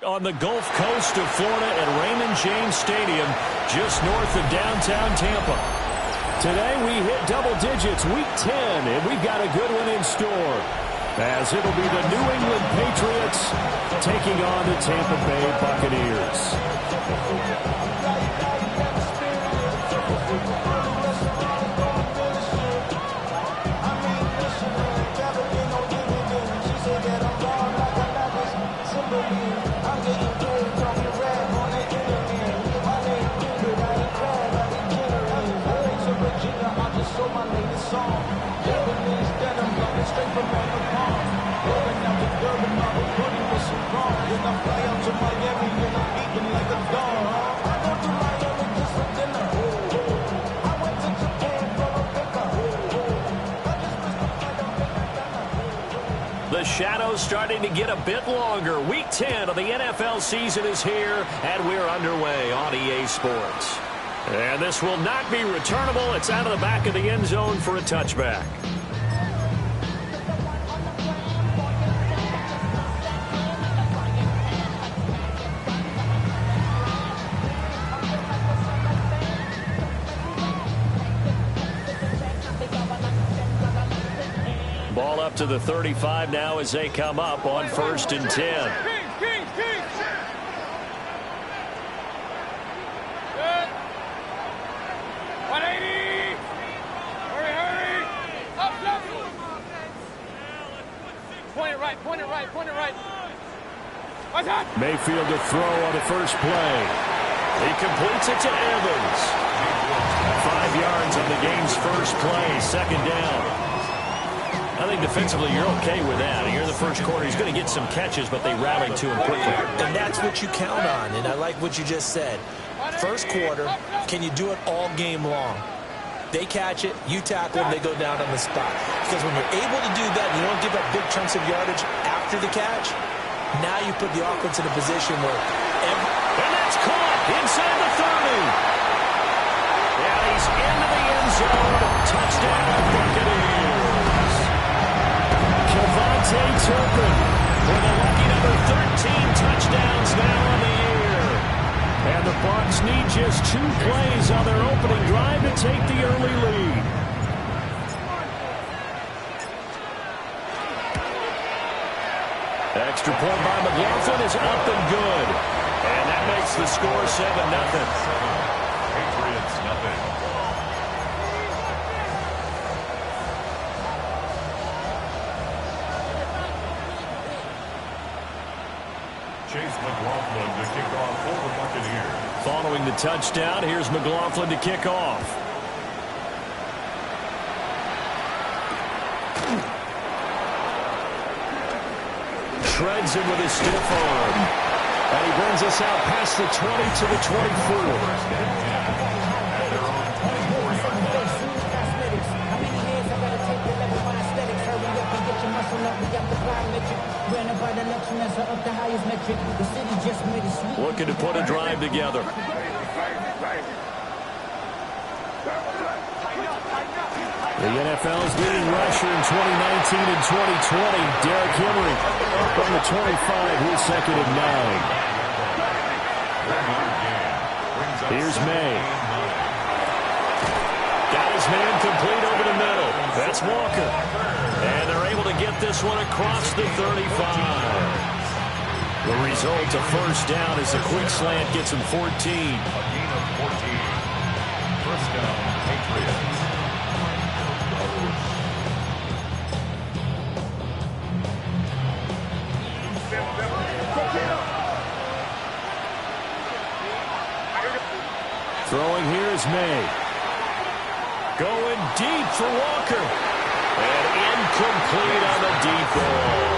On the Gulf Coast of Florida at Raymond James Stadium, just north of downtown Tampa. Today we hit double digits, week 10, and we've got a good one in store, as it'll be the New England Patriots taking on the Tampa Bay Buccaneers. The shadow's starting to get a bit longer. Week 10 of the NFL season is here, and we're underway on EA Sports. And this will not be returnable. It's out of the back of the end zone for a touchback. Ball up to the 35 now as they come up on 1st and 10. Mayfield to throw on the first play. He completes it to Evans. 5 yards on the game's first play, 2nd down. I think defensively you're okay with that. Here in the first quarter, he's going to get some catches, but they rallied to him quickly. And that's what you count on, and I like what you just said. First quarter, can you do it all game long? They catch it, you tackle them, they go down on the spot. Because when you're able to do that, you don't give up big chunks of yardage after the catch, now you put the offense in a position where and that's caught inside the 30. Yeah, he's into the end zone. Touchdown, Buccaneers. Kevontae Turpin with a lucky number 13 touchdowns now on the year. And the Bucs need just 2 plays on their opening drive to take the early lead. Extra point by McLaughlin is up and good. And that makes the score 7-0. Patriots, nothing. Chase McLaughlin to kick off for the Buccaneers. Following the touchdown, here's McLaughlin to kick off. Shreds him with his stiff arm. And he brings us out past the 20 to the 24. Looking to put a drive together. The NFL's leading rusher in 2019 and 2020, Derrick Henry. From the 25, he's 2nd and 9. Here's May. Got his man complete over the middle. That's Walker. And they're able to get this one across the 35. The result, a first down, as a quick slant gets him 14. A gain of 14. First down, Patriots. Throwing here is May. Going deep for Walker. And incomplete on the deep ball.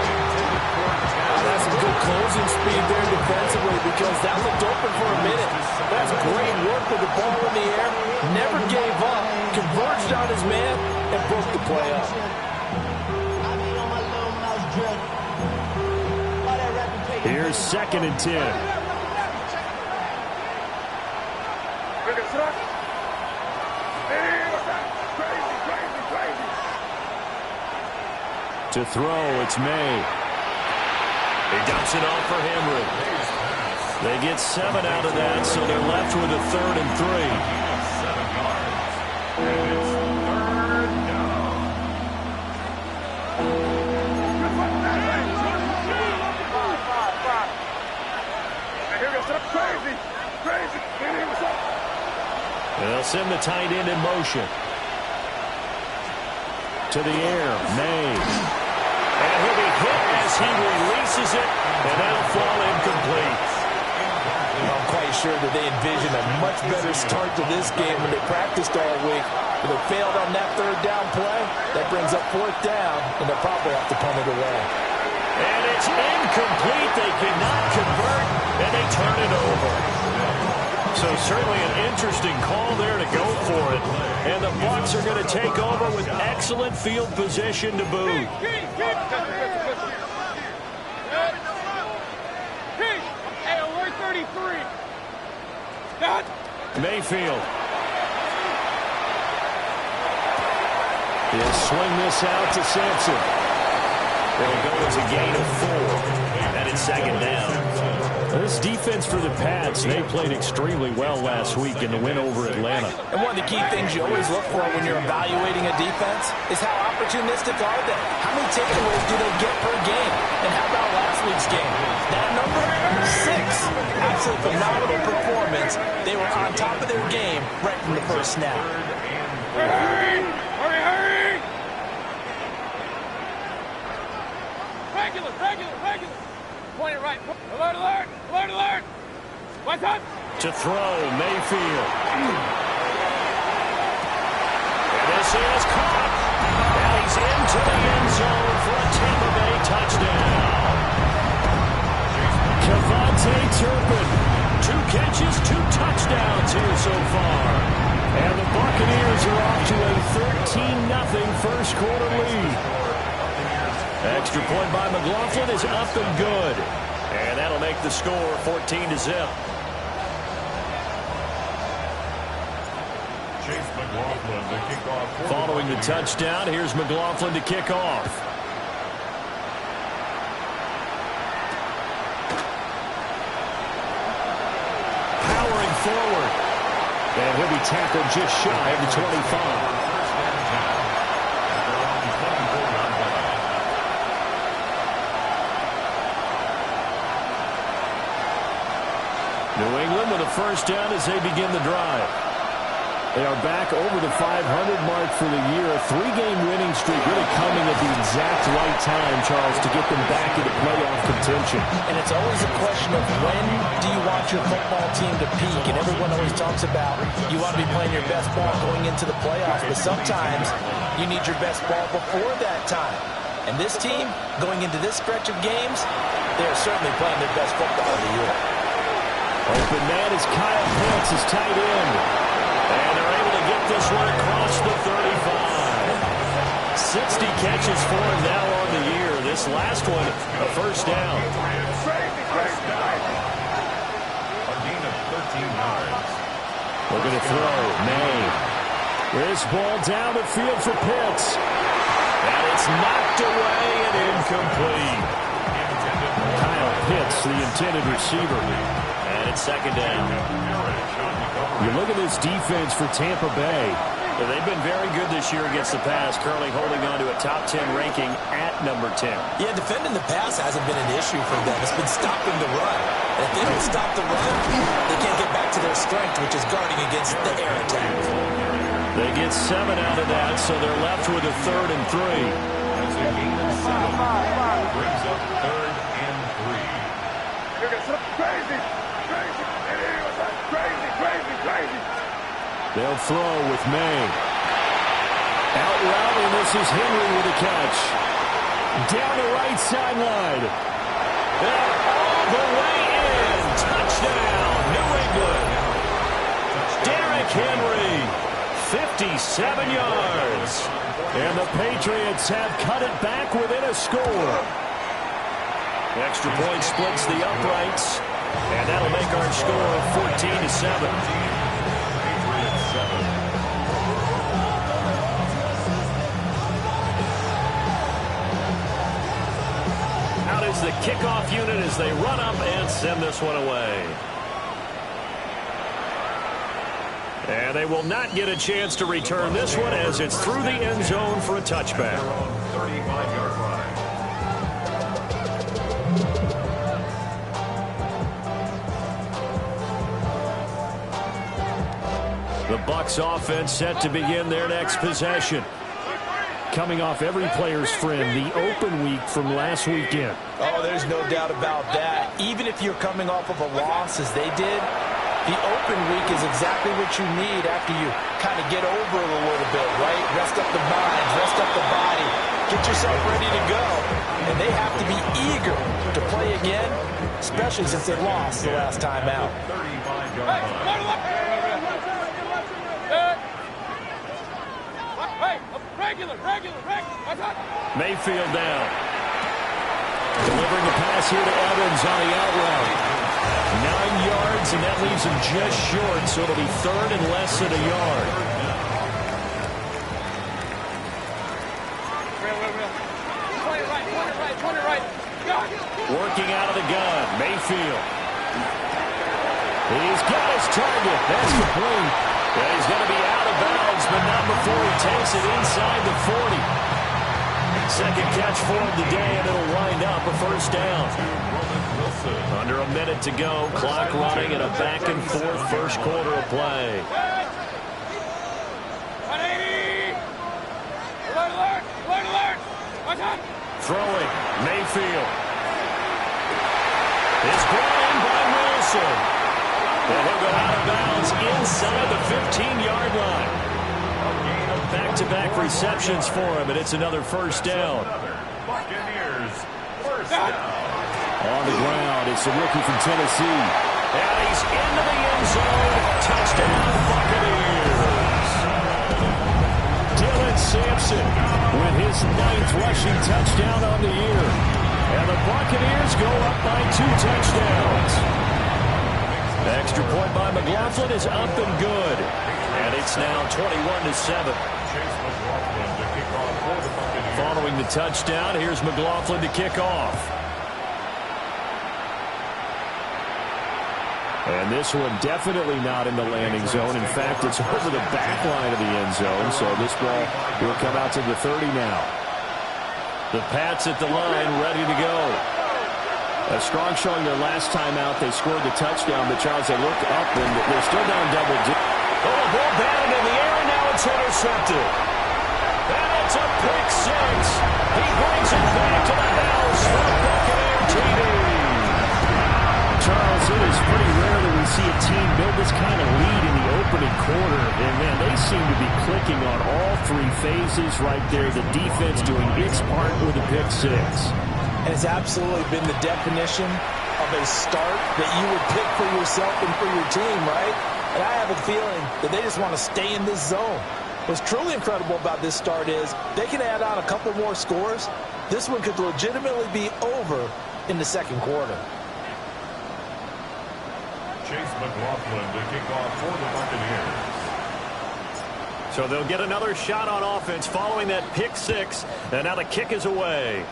That's some good closing speed there defensively, because that looked open for a minute. That's great work with the ball in the air. Never gave up. Converged on his man and broke the play up. Here's 2nd and 10. To throw, it's May. He dumps it off for Henry. They get 7 out of that, so they're left with a 3rd and 3. 7 yards. And it's 3rd down. They'll send the tight end in motion. To the air, May. And he'll be hit as he releases it, and that'll fall incomplete. I'm quite sure that they envisioned a much better start to this game when they practiced all week. But they failed on that 3rd down play. That brings up 4th down, and they'll probably have to punt it away. And it's incomplete. They cannot convert, and they turn it over. So certainly an interesting call there to go for it. And the Bucs are going to take over with excellent field position to boot. Mayfield. He'll swing this out to Sampson. It'll go as a gain of 4. And it's 2nd down. This defense for the Pats, they played extremely well last week in the win over Atlanta. And one of the key things you always look for when you're evaluating a defense is how opportunistic are they? How many takeaways do they get per game? And how about last week's game? That number? 6. Absolutely phenomenal performance. They were on top of their game right from the first snap. Hurry! Hurry, hurry! Regular! Point it right. Alert, alert! Alert, alert! What's up? To throw, Mayfield. And this is caught. Now he's into the end zone for a Tampa Bay touchdown. Kevontae Turpin. 2 catches, 2 touchdowns here so far. And the Buccaneers are off to a 13-0 first quarter lead. Extra point by McLaughlin is up and good. And that'll make the score 14-0. Chase McLaughlin to kick off. Following the touchdown, here's McLaughlin to kick off. Powering forward. And he'll be tackled just shy of the 25. New England with a first down as they begin the drive. They are back over the 500 mark for the year. A 3-game winning streak really coming at the exact right time, Charles, to get them back into playoff contention. And it's always a question of when do you want your football team to peak? And everyone always talks about you want to be playing your best ball going into the playoffs, but sometimes you need your best ball before that time. And this team, going into this stretch of games, they are certainly playing their best football of the year. Open man is Kyle Pitts, his tight end. And they're able to get this one across the 35. 60 catches for him now on the year. This last one, a first down. A gain of 13 yards. Looking to throw, May. This ball down the field for Pitts. And it's knocked away and incomplete. Kyle Pitts, the intended receiver. And and it's second down. You look at this defense for Tampa Bay. They've been very good this year against the pass, currently holding on to a top 10 ranking at number 10. Yeah, defending the pass hasn't been an issue for them. It's been stopping the run. And if they don't stop the run, they can't get back to their strength, which is guarding against the air attack. They get 7 out of that, so they're left with a 3rd and 3. That's a gain of 7. Brings up 3rd and 3. Crazy! Crazy! Crazy! Crazy! Crazy! They'll throw with May. Out route, and this is Henry with a catch. Down the right sideline. And all the way in. Touchdown, New England. Derrick Henry, 57 yards. And the Patriots have cut it back within a score. Extra point splits the uprights. And that'll make our score 14-7. Out is the kickoff unit as they run up and send this one away. And they will not get a chance to return this one as it's through the end zone for a touchback. 35-yard line. The Bucs offense set to begin their next possession. Coming off every player's friend, the open week from last weekend. Oh, there's no doubt about that. Even if you're coming off of a loss as they did, the open week is exactly what you need after you kind of get over it a little bit, right? Rest up the mind, rest up the body, get yourself ready to go. And they have to be eager to play again, especially since they lost the last time out. 35-yard line. Regular. Mayfield down. Delivering the pass here to Evans on the out route. 9 yards, and that leaves him just short, so it'll be 3rd and less than a yard. Point it right. Working out of the gun, Mayfield. He's got his target. That's complete. And he's going to be out of bounds, but not before he takes it inside the 40. Second catch for him today, and it'll wind up a first down. Under a minute to go, clock running, and a back-and-forth first quarter of play. Throwing, Mayfield. It's brought in by Wilson. And he'll go out of bounds inside the 15-yard line. Back-to-back receptions for him, and it's another first down. Buccaneers, first down. On the ground, it's a rookie from Tennessee. And he's into the end zone. Touchdown, Buccaneers. Dylan Sampson with his 9th rushing touchdown on the year. And the Buccaneers go up by 2 touchdowns. The extra point by McLaughlin is up and good. And it's now 21-7. Following the touchdown, here's McLaughlin to kick off. And this one definitely not in the landing zone. In fact, it's over the back line of the end zone, so this ball will come out to the 30 now. The Pats at the line, ready to go. A strong showing their last time out. They scored the touchdown, but Charles, they look up, and they're still down double digits. Oh, ball batted in the air, and now it's intercepted. And it's a pick 6. He brings it back to the house for a Buccaneer TD. Charles, it is pretty rare that we see a team build this kind of lead in the opening quarter. And, man, they seem to be clicking on all 3 phases right there. The defense doing its part with a pick 6. Has absolutely been the definition of a start that you would pick for yourself and for your team, right? And I have a feeling that they just want to stay in this zone. What's truly incredible about this start is they can add on a couple more scores. This one could legitimately be over in the second quarter. Chase McLaughlin to kick off for the Buccaneers. So they'll get another shot on offense following that pick 6. And now the kick is away.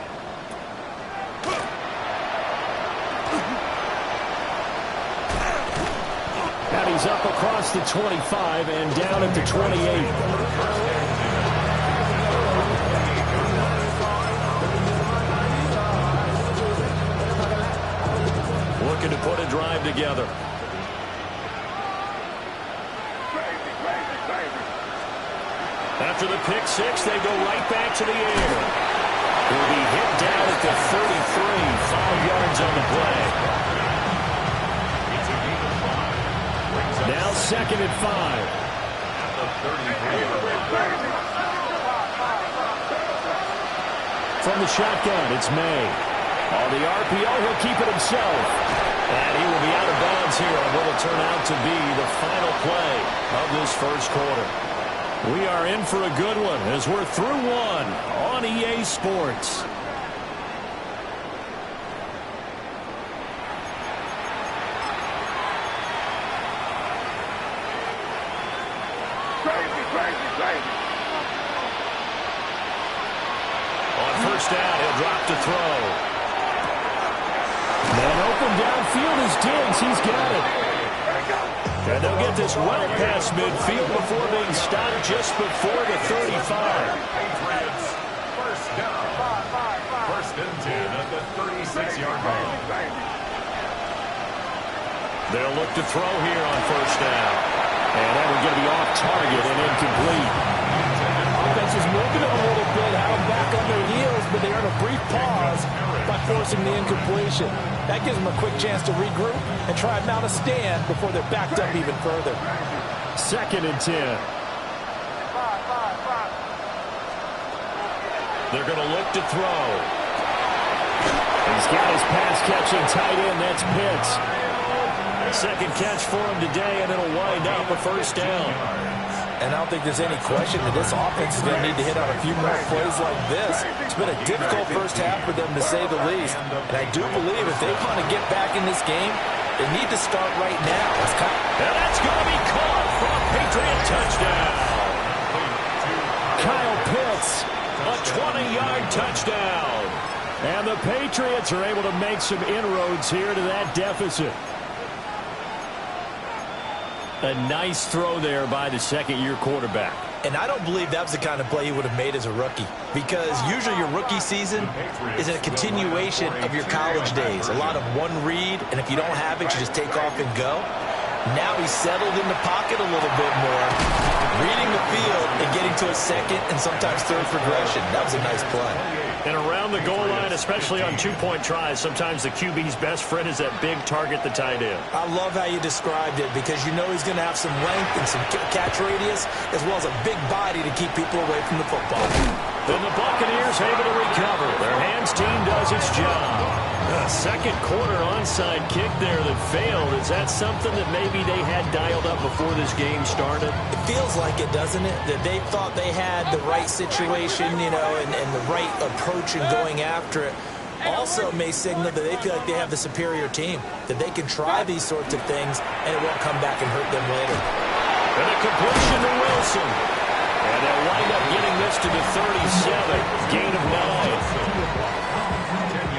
He's up across the 25 and down at the 28. Looking to put a drive together. After the pick six, they go right back to the air. He'll be hit down at the 33, 5 yards on the play. Now 2nd and 5. From the shotgun, it's May. On the RPO, he'll keep it himself. And he will be out of bounds here on what will turn out to be the final play of this first quarter. We are in for a good one as we're through one on EA Sports. On first down, he'll drop to throw. And open downfield is Diggs. He's got it. And they'll get this well past midfield before being stopped just before the 35. Patriots, first down. 1st and 10 at the 36-yard line. They'll look to throw here on first down. And that will get me off target and incomplete. Offense is moving a little bit, have them back on their heels, but they earn a brief pause by forcing the incompletion. That gives them a quick chance to regroup and try and mount a stand before they're backed up even further. 2nd and 10. They're going to look to throw. He's got his pass-catching tight end. That's Pitts. Second catch for him today, and it'll wind up a first down. And I don't think there's any question that this offense is going to need to hit on a few more plays like this. It's been a difficult first half for them, to say the least. And I do believe if they want to get back in this game, they need to start right now. And that's going to be caught for a Patriot touchdown. Kyle Pitts, a 20-yard touchdown. And the Patriots are able to make some inroads here to that deficit. A nice throw there by the second-year quarterback. And I don't believe that was the kind of play he would have made as a rookie, because usually your rookie season is a continuation of your college days. A lot of one read, and if you don't have it, you just take off and go. Now he's settled in the pocket a little bit more, reading the field and getting to a second and sometimes third progression. That was a nice play. And around the goal line, especially on two-point tries, sometimes the QB's best friend is that big target, the tight end. I love how you described it, because you know he's going to have some length and some catch radius, as well as a big body to keep people away from the football. Then the Buccaneers able to recover. Their hands team does its job. A second quarter onside kick there that failed. Is that something that maybe they had dialed up before this game started? It feels like it, doesn't it? That they thought they had the right situation, you know, and the right approach in going after it. Also may signal that they feel like they have the superior team, that they can try these sorts of things and it won't come back and hurt them later. And a completion to Wilson. And they'll wind up getting this to the 37. Gain of 9.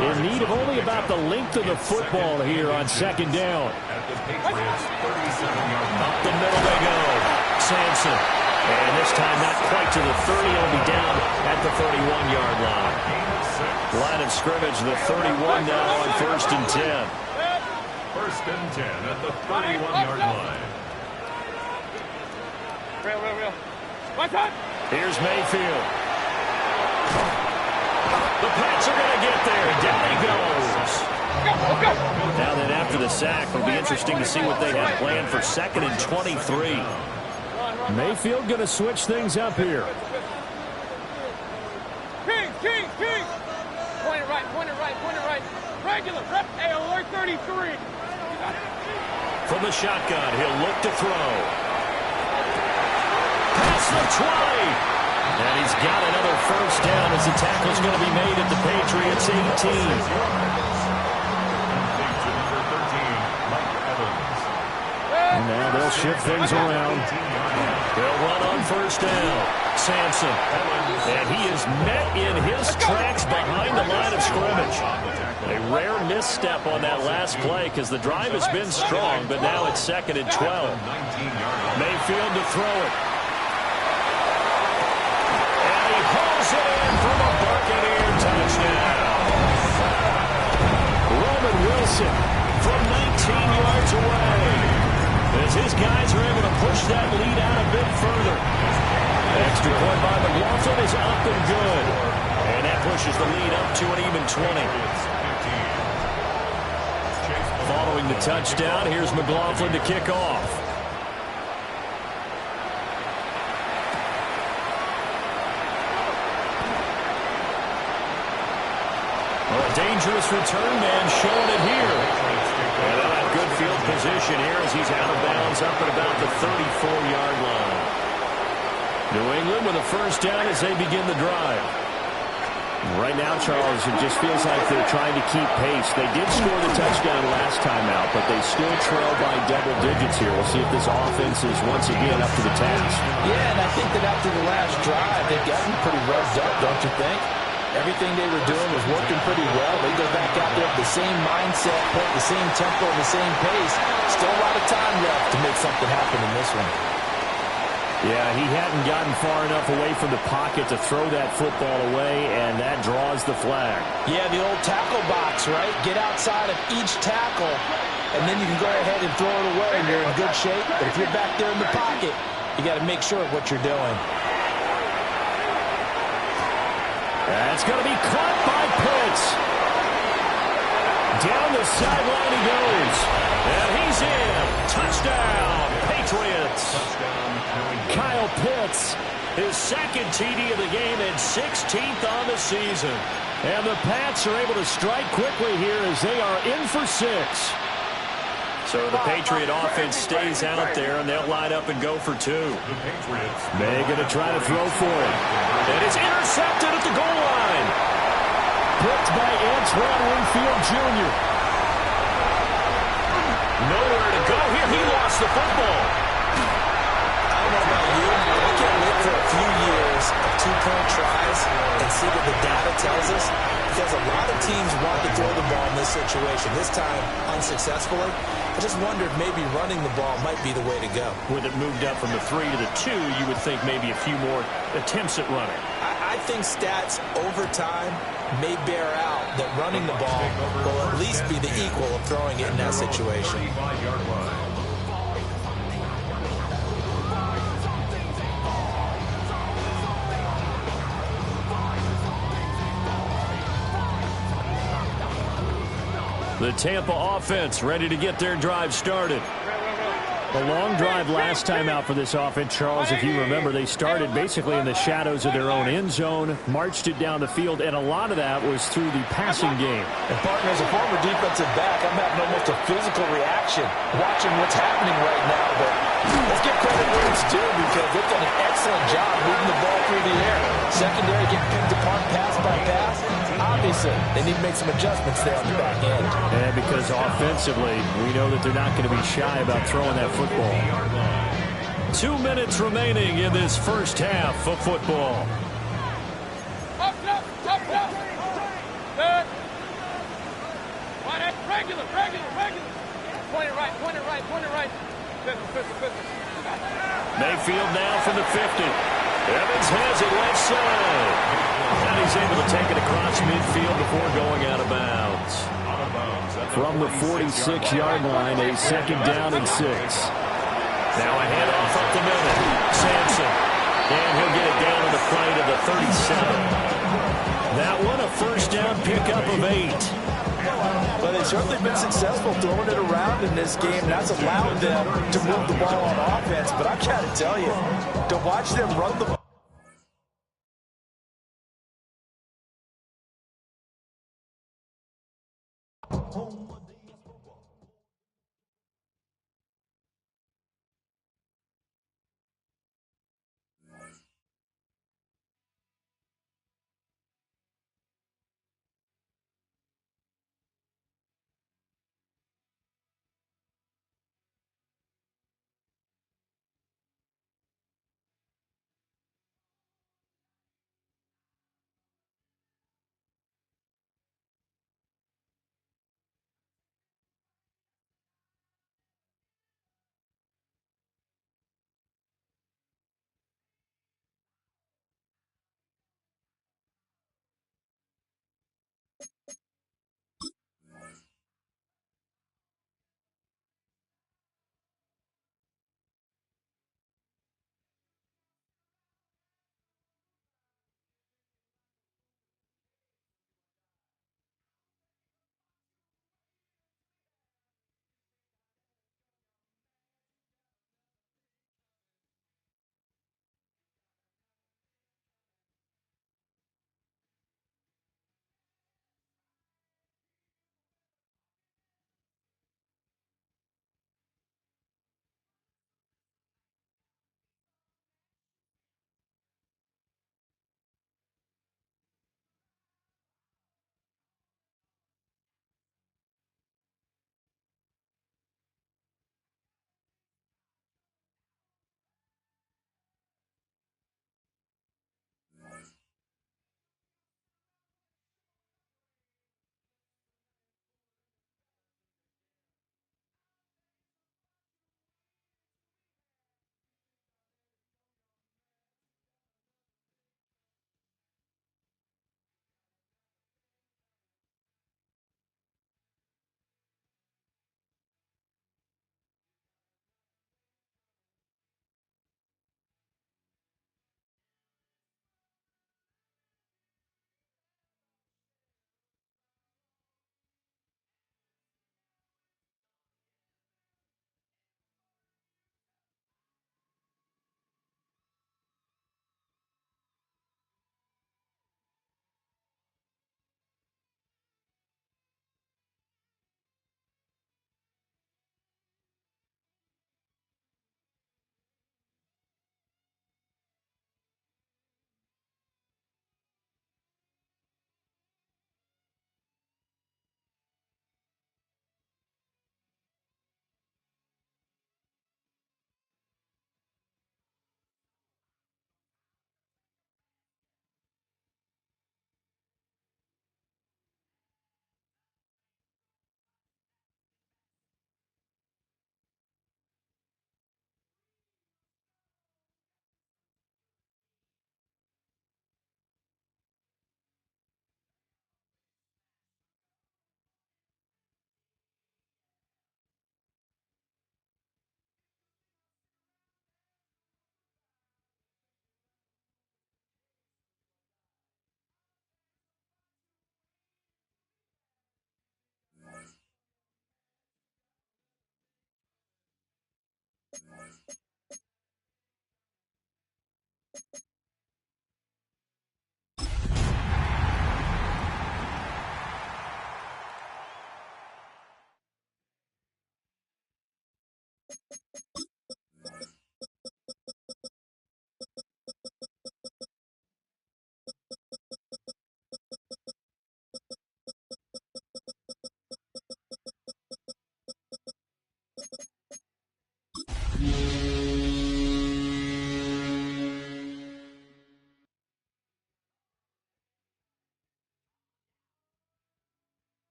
In need of only about the length of the football here on second down. At the Patriots 37-yard line. Up the middle they go. Sampson. And this time not quite to the 30. He'll be down at the 31-yard line. Line of scrimmage, the 31 now on 1st and 10. 1st and 10 at the 31-yard line. Real. Watch out! Here's Mayfield. The Pats are going to get there. Down he goes. Now then, after the sack, it'll be interesting to see what they have planned for 2nd and 23. Mayfield going to switch things up here. King! Point it right. Regular. Hey, alert 33. From the shotgun, he'll look to throw. Past the 20. And he's got another first down as the tackle's going to be made at the Patriots 18. And now they'll shift things around. They'll run on first down. Sampson. And he is met in his tracks behind the line of scrimmage. A rare misstep on that last play because the drive has been strong, but now it's 2nd and 12. Mayfield to throw it. And he hauls it in from a Buccaneer touchdown. Roman Wilson from 19 yards away. As his guys are able to push that lead out a bit further. Extra point by McLaughlin is up and good. And that pushes the lead up to an even 20. Following the touchdown, here's McLaughlin to kick off. Well, a dangerous return man showing it here. And they'll have good field position here as he's out of bounds up at about the 34-yard line. New England with a first down as they begin the drive. Right now, Charles, it just feels like they're trying to keep pace. They did score the touchdown last time out, but they still trail by double digits here. We'll see if this offense is once again up to the task. Yeah, and I think that after the last drive, they've gotten pretty revved up, don't you think? Everything they were doing was working pretty well. They go back out there with the same mindset, put the same tempo, and the same pace. Still a lot of time left to make something happen in this one. Yeah, he hadn't gotten far enough away from the pocket to throw that football away, and that draws the flag. Yeah, the old tackle box, right? Get outside of each tackle, and then you can go ahead and throw it away, and you're in good shape. But if you're back there in the pocket, you got to make sure of what you're doing. That's going to be caught by Pitts. Down the sideline he goes. And he's in. Touchdown, Patriots. Kyle Pitts, his second TD of the game and 16th on the season. And the Pats are able to strike quickly here as they are in for 6. So the Patriot offense stays out there, and they'll line up and go for 2. They're going to try to throw for it. And it's intercepted at the goal line. Picked by Antoine Winfield Jr. Nowhere to go here. He lost the football. I don't know about you. I can't wait for a few years of 2-point tries and see what the data tells us. Because a lot of teams want to throw the ball in this situation. This time, unsuccessfully. I just wondered maybe running the ball might be the way to go. With it moved up from the 3 to the 2, you would think maybe a few more attempts at running. I think stats over time may bear out that running the ball will at least be the equal of throwing it in that situation. The Tampa offense ready to get their drive started. A long drive last time out for this offense, Charles. If you remember, they started basically in the shadows of their own end zone, marched it down the field, and a lot of that was through the passing game. And, partner, as a former defensive back, I'm having almost a physical reaction watching what's happening right now. But let's give credit where it's due because they've done an excellent job moving the ball through the air. Secondary getting picked apart pass by pass. Obviously, they need to make some adjustments there on the back end. And because offensively, we know that they're not going to be shy about throwing that football. 2 minutes remaining in this first half of football. Up. Good. Regular. Point it right. Pistol. Mayfield now from the 50. Evans has it left side. And he's able to take it across midfield before going out of bounds. From the 46-yard line, a 2nd down and 6. Now a handoff up the middle. Sampson. And he'll get it down to the plate of the 37. That one a first down pickup of 8. But they've certainly been successful throwing it around in this game. That's allowed them to move the ball on offense. But I got to tell you, to watch them run the ball.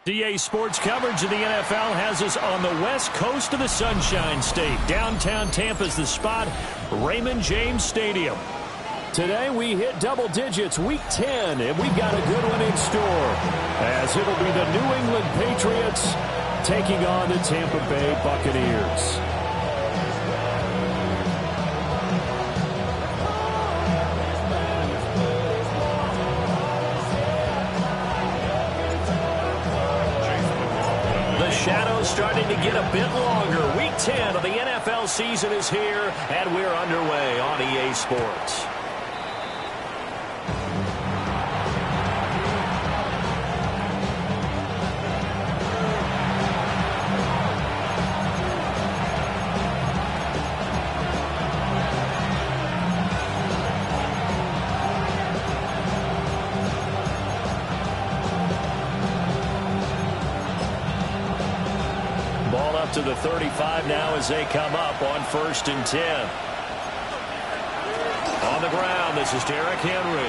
DA Sports coverage of the NFL has us on the west coast of the Sunshine State. Downtown Tampa's the spot, Raymond James Stadium. Today we hit double digits, week 10, and we've got a good one in store, as it'll be the New England Patriots taking on the Tampa Bay Buccaneers. Shadows starting to get a bit longer. Week 10 of the NFL season is here, and we're underway on EA Sports. To the 35 now as they come up on 1st and 10. On the ground, this is Derrick Henry.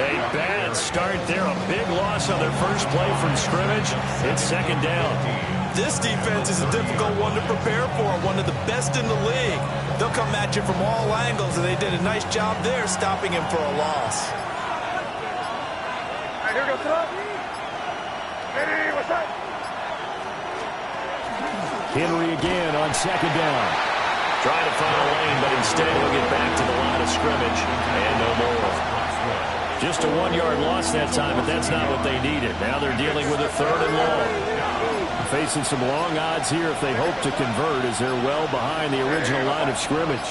A bad start there. A big loss on their first play from scrimmage. It's 2nd down. This defense is a difficult one to prepare for. One of the best in the league. They'll come at you from all angles, and they did a nice job there stopping him for a loss. All right, here we go, Tom. Hey, what's up? Henry again on 2nd down. Trying to find a lane, but instead he'll get back to the line of scrimmage and no more. Just a 1-yard loss that time, but that's not what they needed. Now they're dealing with a 3rd and long. Facing some long odds here if they hope to convert, as they're well behind the original line of scrimmage.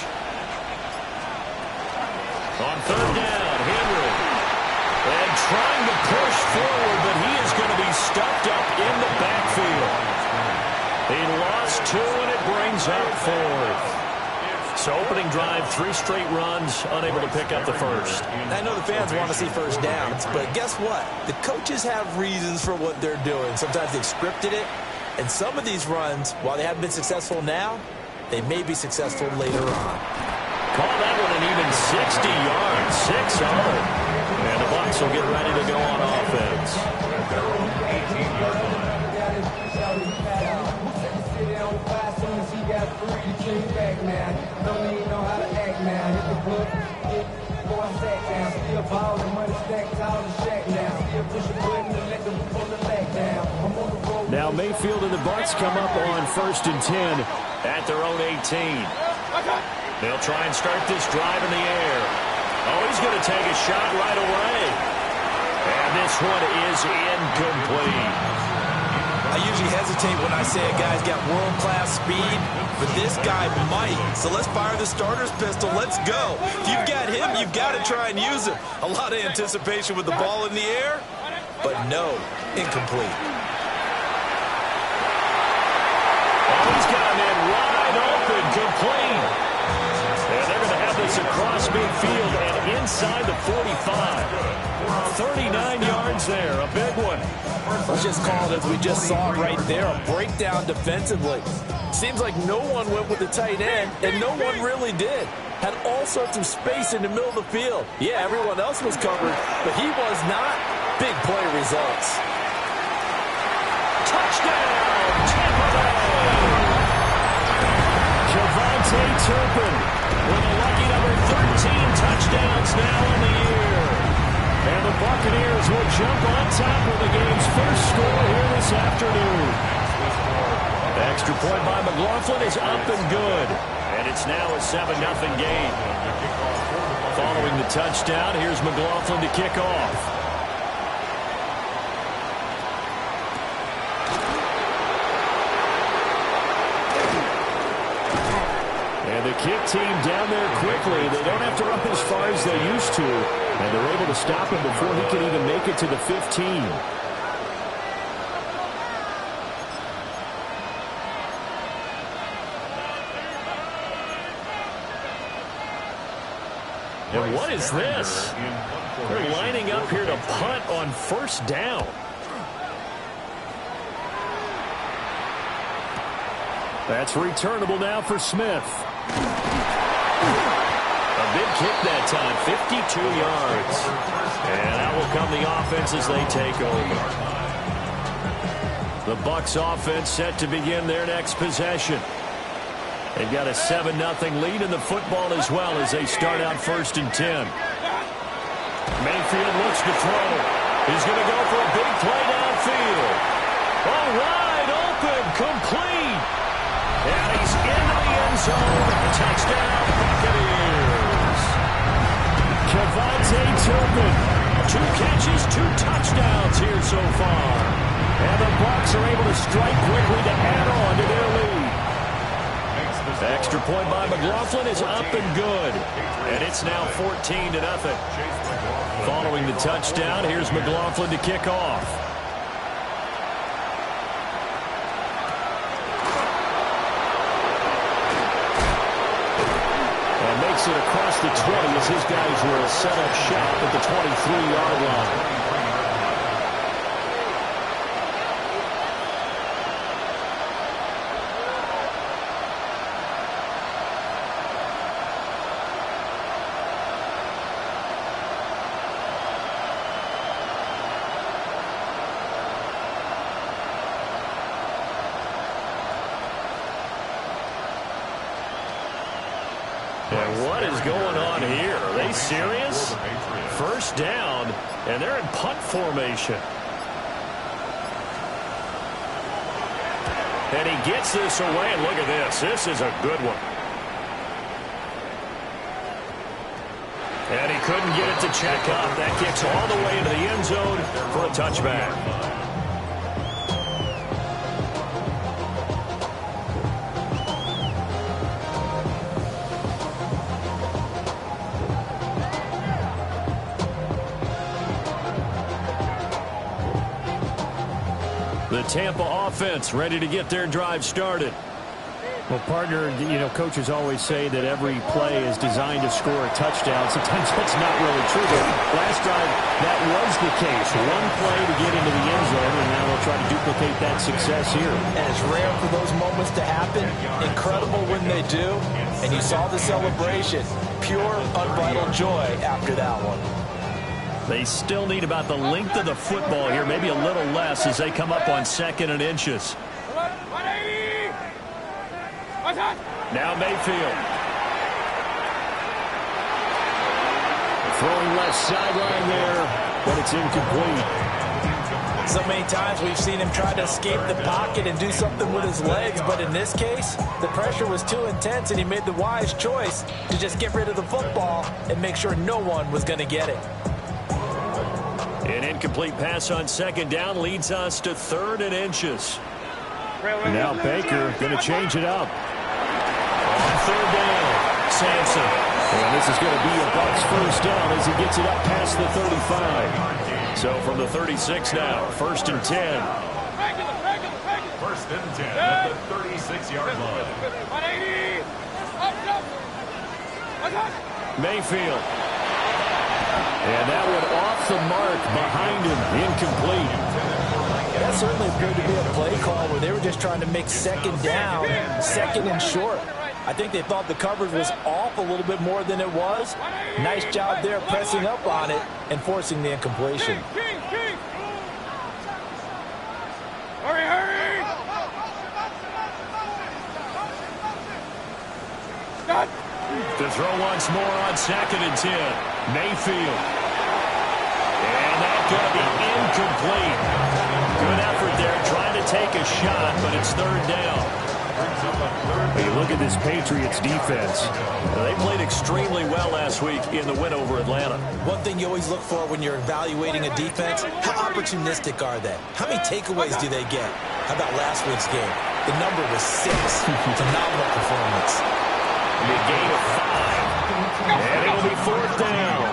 On 3rd down, Henry. And trying to push forward, but he is going to be stuffed up in the backfield. He lost 2, and it brings up 4th. So opening drive, 3 straight runs, unable to pick up the first. I know the fans want to see first downs, but guess what? The coaches have reasons for what they're doing. Sometimes they've scripted it, and some of these runs, while they haven't been successful now, they may be successful later on. Call that one an even 60 yards, 6-0. And the Bucs will get ready to go on offense. 18-yard line. Now Mayfield and the Bucs come up on 1st and 10 at their own 18. They'll try and start this drive in the air. Oh, he's going to take a shot right away. And this one is incomplete. I usually hesitate when I say a guy's got world-class speed, but this guy might. So let's fire the starter's pistol. Let's go. If you've got him, you've got to try and use him. A lot of anticipation with the ball in the air, but no, incomplete. Oh, he's got him in wide open, complete. And they're going to have this across midfield and inside the 45. 39 yards there, a big one. Let's just call it as we just saw it right there, a breakdown defensively. Seems like no one went with the tight end, and no one really did. Had all sorts of space in the middle of the field. Yeah, everyone else was covered, but he was not. Big play results. Touchdown, Tampa Bay! Javonte Turpin with a lucky number 13 touchdowns now in the year. And the Buccaneers will jump on top of the game's first score here this afternoon. Extra point by McLaughlin is up and good. And it's now a 7-0 game. Following the touchdown, here's McLaughlin to kick off. And the kick team down there quickly. They don't have to run as far as they used to. And they're able to stop him before he can even make it to the 15. And what is this? They're lining up here to punt on first down. That's returnable now for Smith. A big kick that time, 52 yards. And out will come the offense as they take over. The Bucs offense set to begin their next possession. They've got a 7-0 lead in the football as well as they start out first and 10. Mayfield looks to throw. He's going to go for a big play downfield. Oh, wide open, complete. And he's into the end zone. Touchdown, Buccaneers. Kevontae Turpin. 2 catches, 2 touchdowns here so far. And the Bucs are able to strike quickly to add on to their lead. The extra point by McLaughlin is up and good. And it's now 14-0. Following the touchdown, here's McLaughlin to kick off. And makes it across the 20 as his guys will set up shop at the 23-yard line. And what is going on here? Are they serious? First down, and they're in punt formation. And he gets this away, and look at this. This is a good one. And he couldn't get it to check up. That kicks all the way into the end zone for a touchback. The Tampa offense ready to get their drive started. Well, partner, coaches always say that every play is designed to score a touchdown. Sometimes that's not really true. But last drive, that was the case. One play to get into the end zone, and now they'll try to duplicate that success here. And it's rare for those moments to happen. Incredible when they do. And you saw the celebration. Pure, unbridled joy after that one. They still need about the length of the football here, maybe a little less as they come up on 2nd and inches. Now Mayfield. Throwing left sideline there, but it's incomplete. So many times we've seen him try to escape the pocket and do something with his legs, but in this case, the pressure was too intense and he made the wise choice to just get rid of the football and make sure no one was going to get it. An incomplete pass on 2nd down leads us to 3rd and inches. Now Baker going to change it up. On 3rd down, Sampson. And this is going to be a Bucs first down as he gets it up past the 35. So from the 36 now, 1st and 10. 1st and 10 at the 36-yard line. Mayfield. And that one off the mark behind him, incomplete. That certainly appeared to be a play call where they were just trying to make 2nd down, 2nd and short. I think they thought the coverage was off a little bit more than it was. Nice job there pressing up on it and forcing the incompletion. Hurry! To throw once more on 2nd and 10. Mayfield. And that's going to be incomplete. Good effort there, trying to take a shot, but it's 3rd down. You look at this Patriots defense. They played extremely well last week in the win over Atlanta. One thing you always look for when you're evaluating a defense, how opportunistic are they? How many takeaways do they get? How about last week's game? The number was 6. Phenomenal performance. A gain of 5. And it'll be 4th down.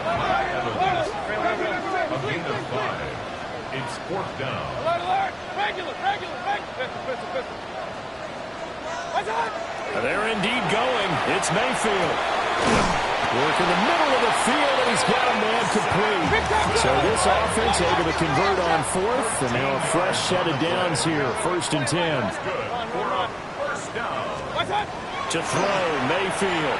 It's fourth down. Alert. Regular. Pistol. What's on? They're indeed going. It's Mayfield. Work in the middle of the field, and he's got a man complete. So this offense able to convert on fourth, and now a fresh set of downs here. 1st and 10. Good for a first down. What's on? To throw, Mayfield.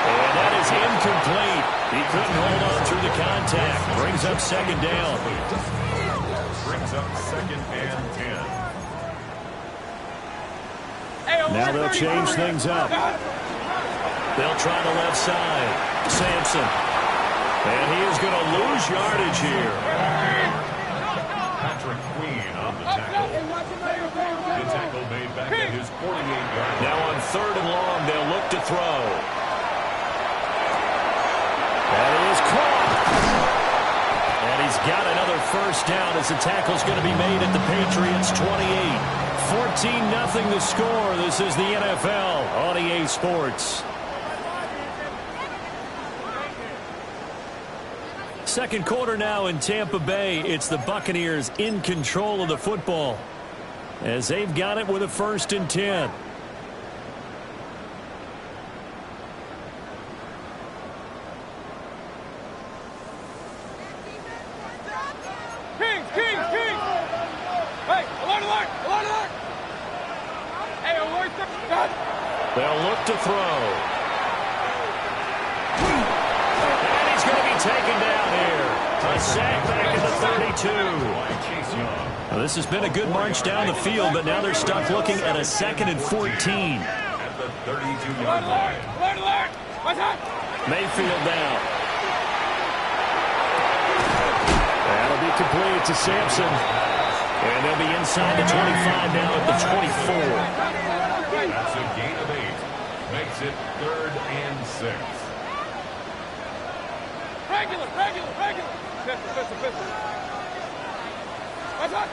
And that is incomplete. He couldn't hold on through the contact. Brings up 2nd down. Brings up 2nd and 10. Now they'll change things up. They'll try the left side. Sampson. And he is going to lose yardage here. Patrick Queen on the tackle. The tackle made back at his 48-yard line. Now on 3rd and long, they'll look to throw. That is caught. And he's got another first down as the tackle's going to be made at the Patriots' 28. 14-0 the score. This is the NFL on EA Sports. Second quarter now in Tampa Bay. It's the Buccaneers in control of the football as they've got it with a 1st and 10. King. Hey, alert. Hey, alert. They'll look to throw. And he's going to be taken down here. A sack back at the 32. Now, this has been a good march down the field, but now they're stuck looking at a 2nd and 14. At the 32-yard line. Alert. What's on? Mayfield down. That'll be complete to Sampson. And they'll be inside the 25 now at the 24. That's a gain of 8. Makes it 3rd and 6. Regular. Pistol. What's on?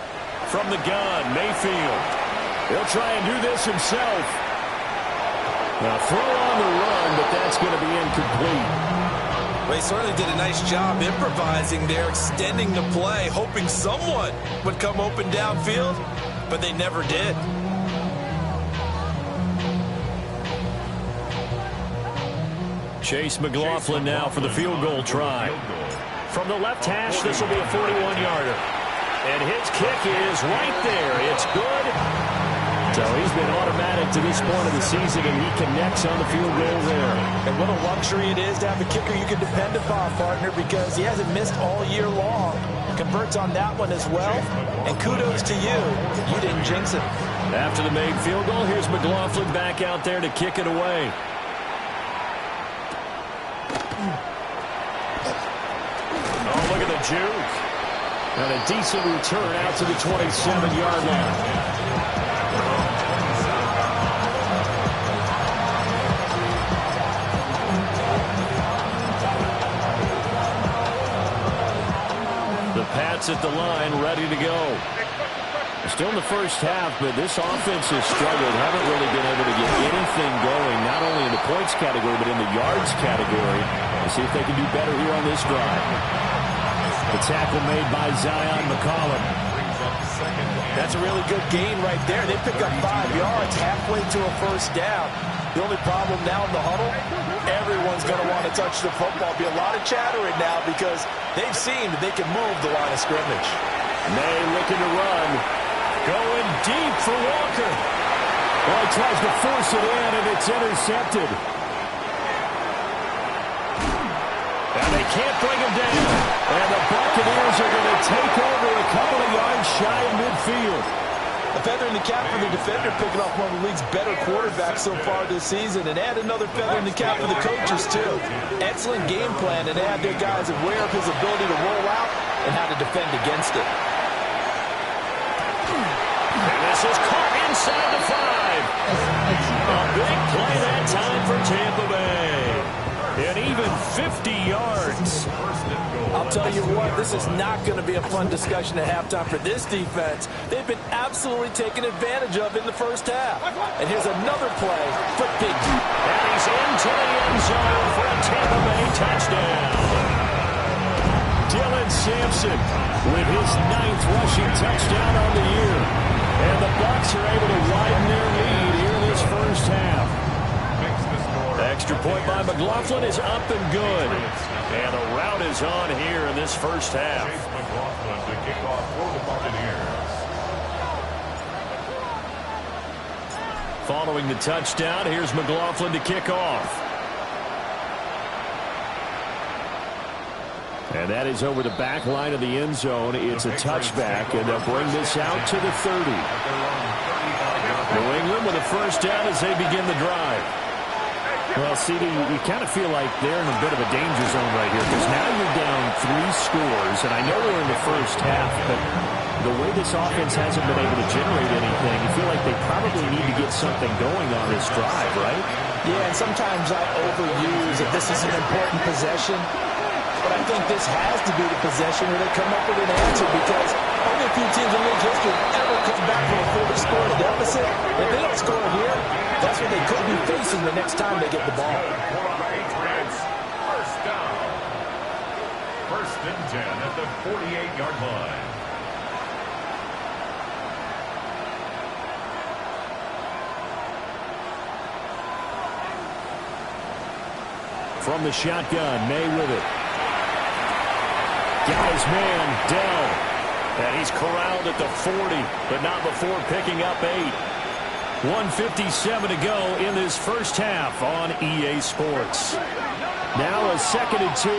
From the gun, Mayfield. He'll try and do this himself. Now throw on the run, but that's going to be incomplete. Well, he certainly did a nice job improvising there, extending the play, hoping someone would come open downfield, but they never did. Chase McLaughlin now for the field goal try. From the left hash, this will be a 41-yarder. And his kick is right there. It's good. So he's been automatic to this point of the season, and he connects on the field goal there. And what a luxury it is to have a kicker you can depend upon, partner, because he hasn't missed all year long. Converts on that one as well. And kudos to you. You didn't jinx it. After the made field goal, here's McLaughlin back out there to kick it away. Oh, look at the juke. And a decent return out to the 27-yard line. The Pats at the line, ready to go. Still in the first half, but this offense has struggled. Haven't really been able to get anything going, not only in the points category, but in the yards category. We'll see if they can do better here on this drive. The tackle made by Zion McCollum. That's a really good gain right there. They pick up 5 yards halfway to a first down. The only problem now in the huddle, everyone's going to want to touch the football. Be a lot of chattering now because they've seen that they can move the line of scrimmage. May looking to run. Going deep for Walker. Well, he tries to force it in, and it's intercepted. And they can't bring him down. And the Buccaneers are going to take over a couple of yards shy of midfield. A feather in the cap for the defender, picking off one of the league's better quarterbacks so far this season, and add another feather in the cap for the coaches, too. Excellent game plan, and add their guys aware of his ability to roll out and how to defend against it. And this is caught inside the 5. A big play that time for Tampa Bay. And even 50 yards. I'll tell you what, this is not going to be a fun discussion at halftime for this defense. They've been absolutely taken advantage of in the first half. And here's another play for Big D. And he's into the end zone for a Tampa Bay touchdown. Dylan Sampson with his 9th rushing touchdown on the year. And the Bucs are able to widen their lead here in this first half. The extra point by McLaughlin is up and good. And the rout is on here in this first half. McLaughlin to kick off for the Buccaneers. Following the touchdown, here's McLaughlin to kick off. And that is over the back line of the end zone. It's a touchback, and they'll bring this out to the 30. New England with a first down as they begin the drive. Well, CD, you kind of feel like they're in a bit of a danger zone right here because now you're down 3 scores, and I know we're in the first half, but the way this offense hasn't been able to generate anything, you feel like they probably need to get something going on this drive, right? Yeah, and sometimes I overuse that this is an important possession, but I think this has to be the possession where they come up with an answer because only a few teams in league history ever come back from a 40-score deficit. If they don't score here, that's what they could be facing the next time they get the ball. First down. 1st and 10 at the 48-yard line. From the shotgun, May with it. Got his man, Dell. And he's corralled at the 40, but not before picking up 8. 1:57 to go in this first half on EA Sports. Now a 2nd and 2.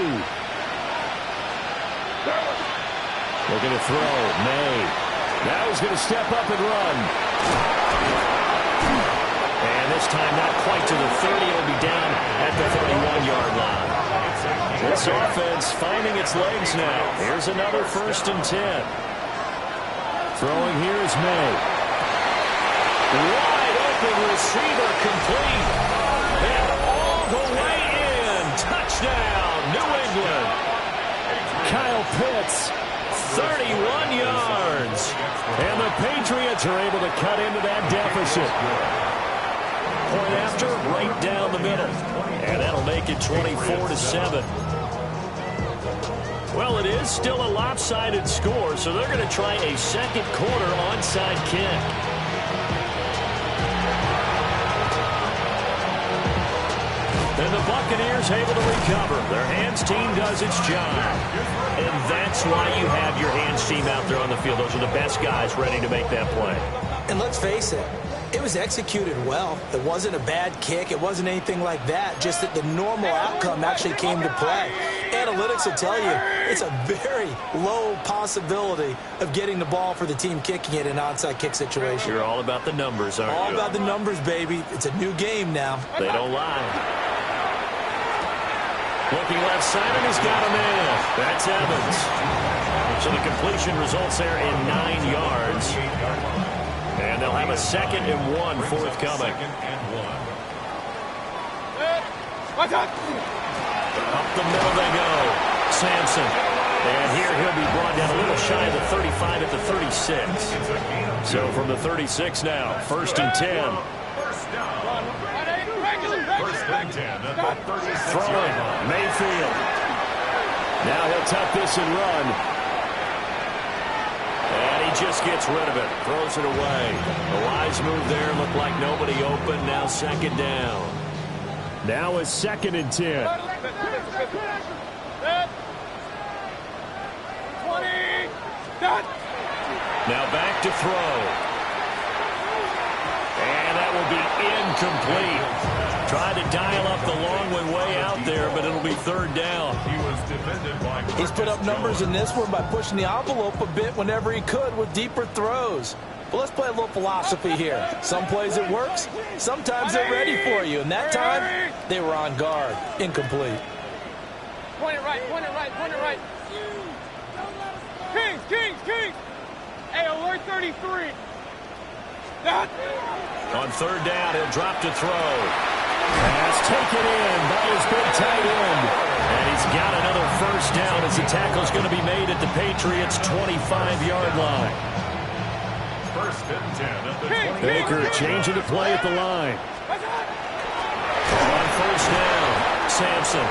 Looking to throw, May. Now he's going to step up and run. And this time not quite to the 30. It'll be down at the 31-yard line. This offense finding its legs now. Here's another 1st and 10. Throwing here is May. Wide open receiver complete. And all the way in. Touchdown, New England. Kyle Pitts, 31 yards. And the Patriots are able to cut into that deficit. Point after, right down the middle. And that'll make it 24-7. Well, it is still a lopsided score, so they're going to try a second quarter onside kick. And the Buccaneers able to recover. Their hands team does its job. And that's why you have your hands team out there on the field. Those are the best guys ready to make that play. And let's face it, it was executed well. It wasn't a bad kick. It wasn't anything like that. Just that the normal outcome actually came to play. Analytics will tell you it's a very low possibility of getting the ball for the team kicking it in an onside kick situation. You're all about the numbers, aren't you? All about the numbers, baby. It's a new game now. They don't lie. Looking left side, and he's got a man. That's Evans. So the completion results there in 9 yards. And they'll have a 2nd and 1 forthcoming. Up the middle they go. Sampson. And here he'll be brought down a little shy of the 35 at the 36. So from the 36 now, 1st and 10. Throwing, Mayfield. Now he'll tuck this and run. And he just gets rid of it. Throws it away. A wise move there. Looked like nobody open. Now 2nd down. Now a 2nd and 10. 20. Now back to throw. And that will be incomplete. Tried to dial up the long way out there, but it'll be 3rd down. He's put up numbers in this one by pushing the envelope a bit whenever he could with deeper throws. But let's play a little philosophy here. Some plays it works, sometimes they're ready for you. And that time, they were on guard. Incomplete. Point it right, point it right, point it right. Kings, Kings, Kings. Hey, alert 33. On 3rd down, he'll drop to throw. Pass taken in by his big tight end. And he's got another 1st down as the tackle's going to be made at the Patriots' 25-yard line. 1st and 10 at the 20. Baker changing to play at the line. On 1st down, Sampson.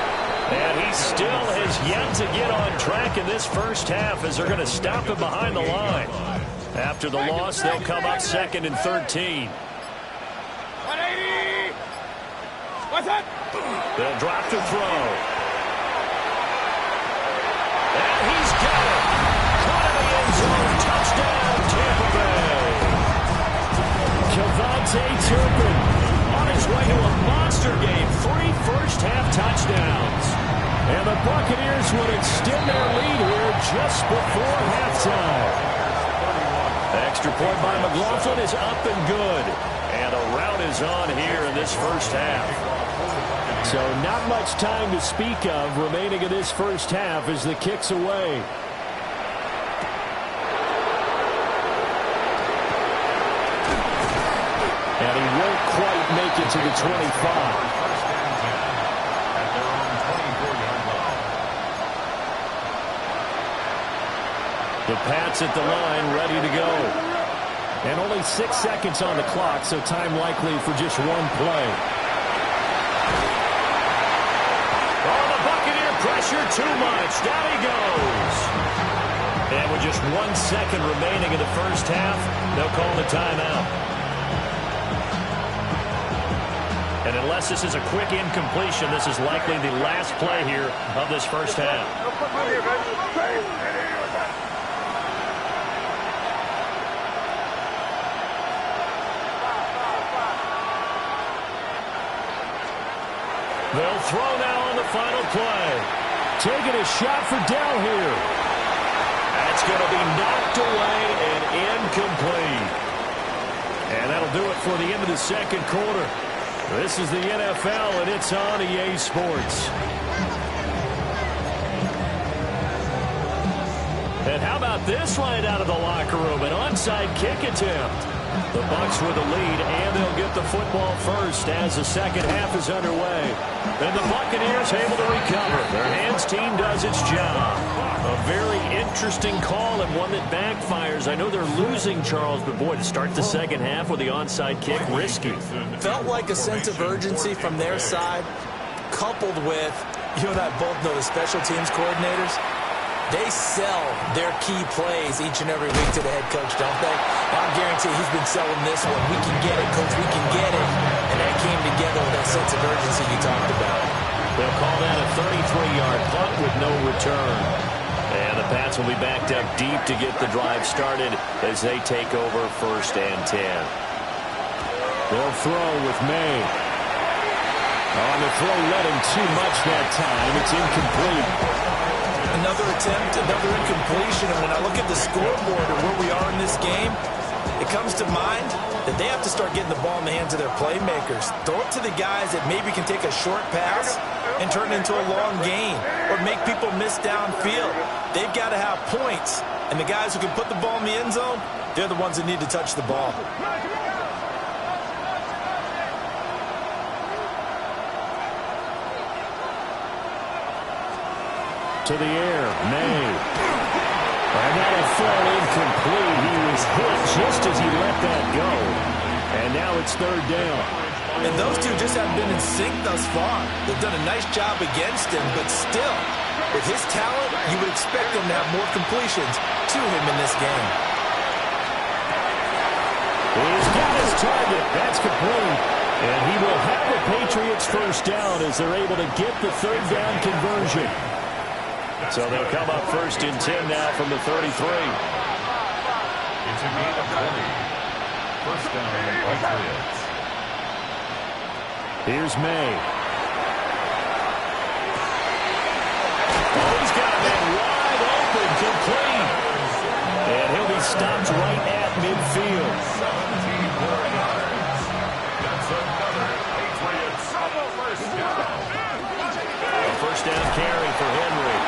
And he still has yet to get on track in this first half as they're going to stop him behind the line. After the loss, they'll come up 2nd and 13. 180. What's that? They'll drop to throw. And he's got it. Caught in the end zone. Touchdown, Tampa Bay. Kevontae Turpin on his way to a monster game. 3 first-half touchdowns. And the Buccaneers would extend their lead here just before halftime. Extra point by McLaughlin is up and good. And a rout is on here in this first half. So not much time to speak of remaining in this first half as the kick's away. And he won't quite make it to the 25. The Pats at the line, ready to go. And only 6 seconds on the clock, so time likely for just one play. Oh, the Buccaneer pressure too much. Down he goes. And with just 1 second remaining in the first half, they'll call the timeout. And unless this is a quick incompletion, this is likely the last play here of this first half. They'll throw now on the final play. Taking a shot for Dell here. That's going to be knocked away and incomplete. And that'll do it for the end of the second quarter. This is the NFL, and it's on EA Sports. And how about this right out of the locker room? An onside kick attempt. The Bucs with the lead, and they'll get the football first as the second half is underway. And the Buccaneers able to recover. Their hands team does its job. A very interesting call and one that backfires. I know they're losing, Charles, but boy, to start the second half with the onside kick, risky. Felt like a sense of urgency from their side, coupled with, you and I both know the special teams coordinators. They sell their key plays each and every week to the head coach, don't they? I guarantee he's been selling this one. We can get it, coach. We can get it. And that came together with that sense of urgency you talked about. They'll call that a 33-yard punt with no return. And the Pats will be backed up deep to get the drive started as they take over 1st and 10. They'll throw with May. On the throw, let him too much that time. It's incomplete. Another attempt, another incompletion, and when I look at the scoreboard and where we are in this game, it comes to mind that they have to start getting the ball in the hands of their playmakers. Throw it to the guys that maybe can take a short pass and turn it into a long gain or make people miss downfield. They've got to have points, and the guys who can put the ball in the end zone, they're the ones that need to touch the ball. To the air, May. And that'll fall incomplete. He was hit just as he let that go. And now it's 3rd down. And those two just haven't been in sync thus far. They've done a nice job against him, but still, with his talent, you would expect him to have more completions to him in this game. He's got his target. That's complete. And he will have the Patriots first down as they're able to get the 3rd down conversion. So they'll come up 1st and 10 now from the 33. It's a gain of 20. First down on the Patriots. Here's May. Oh, he's got a man wide open, complete. And he'll be stopped right at midfield. 17 more yards. That's another Patriots first down. A first down carry for Henry.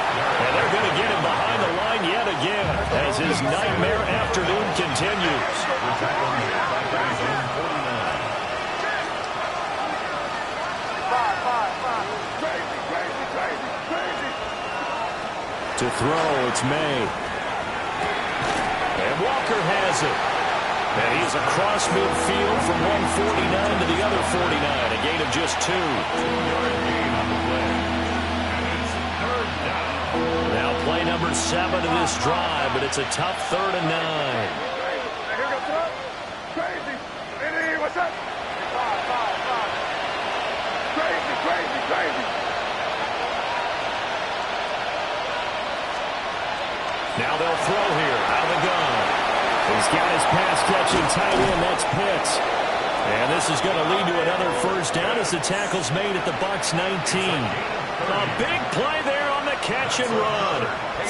And they're going to get him behind the line yet again as his nightmare afternoon continues. To throw, it's May. And Walker has it. And he's across midfield from 149 to the other 49. A gain of just 2. 2-yard gain on the play. first 7 of this drive, but it's a tough 3rd and 9. Here goes up. Crazy. Hey, what's up? Five. Crazy. Now they'll throw here out of the gun. He's got his pass-catching tight end. That's Pitts. And this is going to lead to another first down as the tackle's made at the Bucs 19. A big play there on the catch and run.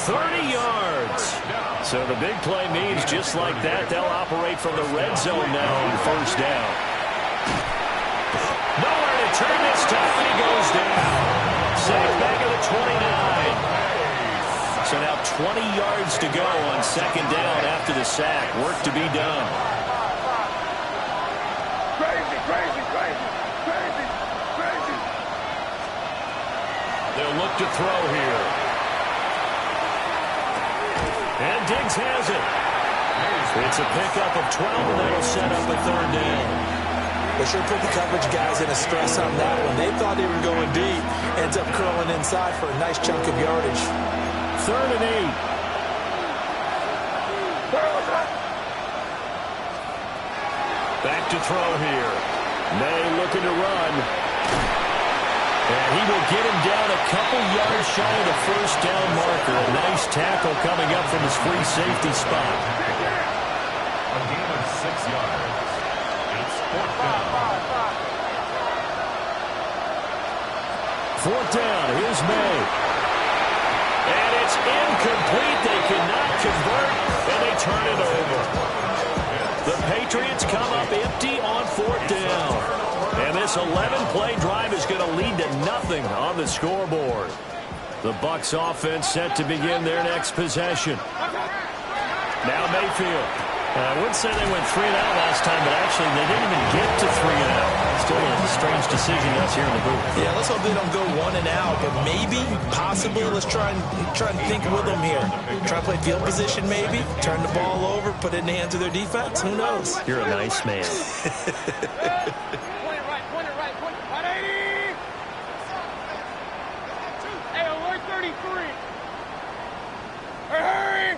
30 yards. So the big play means just like that, they'll operate from the red zone now on first down. Nowhere to turn this time, and he goes down. Sacked back at the 29. So now 20 yards to go on second down after the sack. Work to be done. Crazy. They'll look to throw here. And Diggs has it. It's a pickup of 12, and that'll set up a 3rd down. They sure put the coverage guys in a stress on that one. They thought they were going deep. Ends up curling inside for a nice chunk of yardage. 3rd and 8. Back to throw here. May looking to run. And he will get him down a couple yards shy of the first down marker. A nice tackle coming up from his free safety spot. A gain of 6 yards. It's 4th down. 4th down. Here's May. And it's incomplete. They cannot convert, and they turn it over. The Patriots come up empty on 4th down. And this 11-play drive is going to lead to nothing on the scoreboard. The Bucs offense set to begin their next possession. Now Mayfield. I wouldn't say they went 3 and out last time, but actually they didn't even get to 3 and out. Still a strange decision that's here in the booth. Yeah, let's hope they don't go 1 and out, but maybe, possibly, let's try and think with them here. Try to play field position maybe, turn the ball over, put it in the hands of their defense. Who knows? You're a nice man. Point it right. 180. Hey, alert 33. Hurry.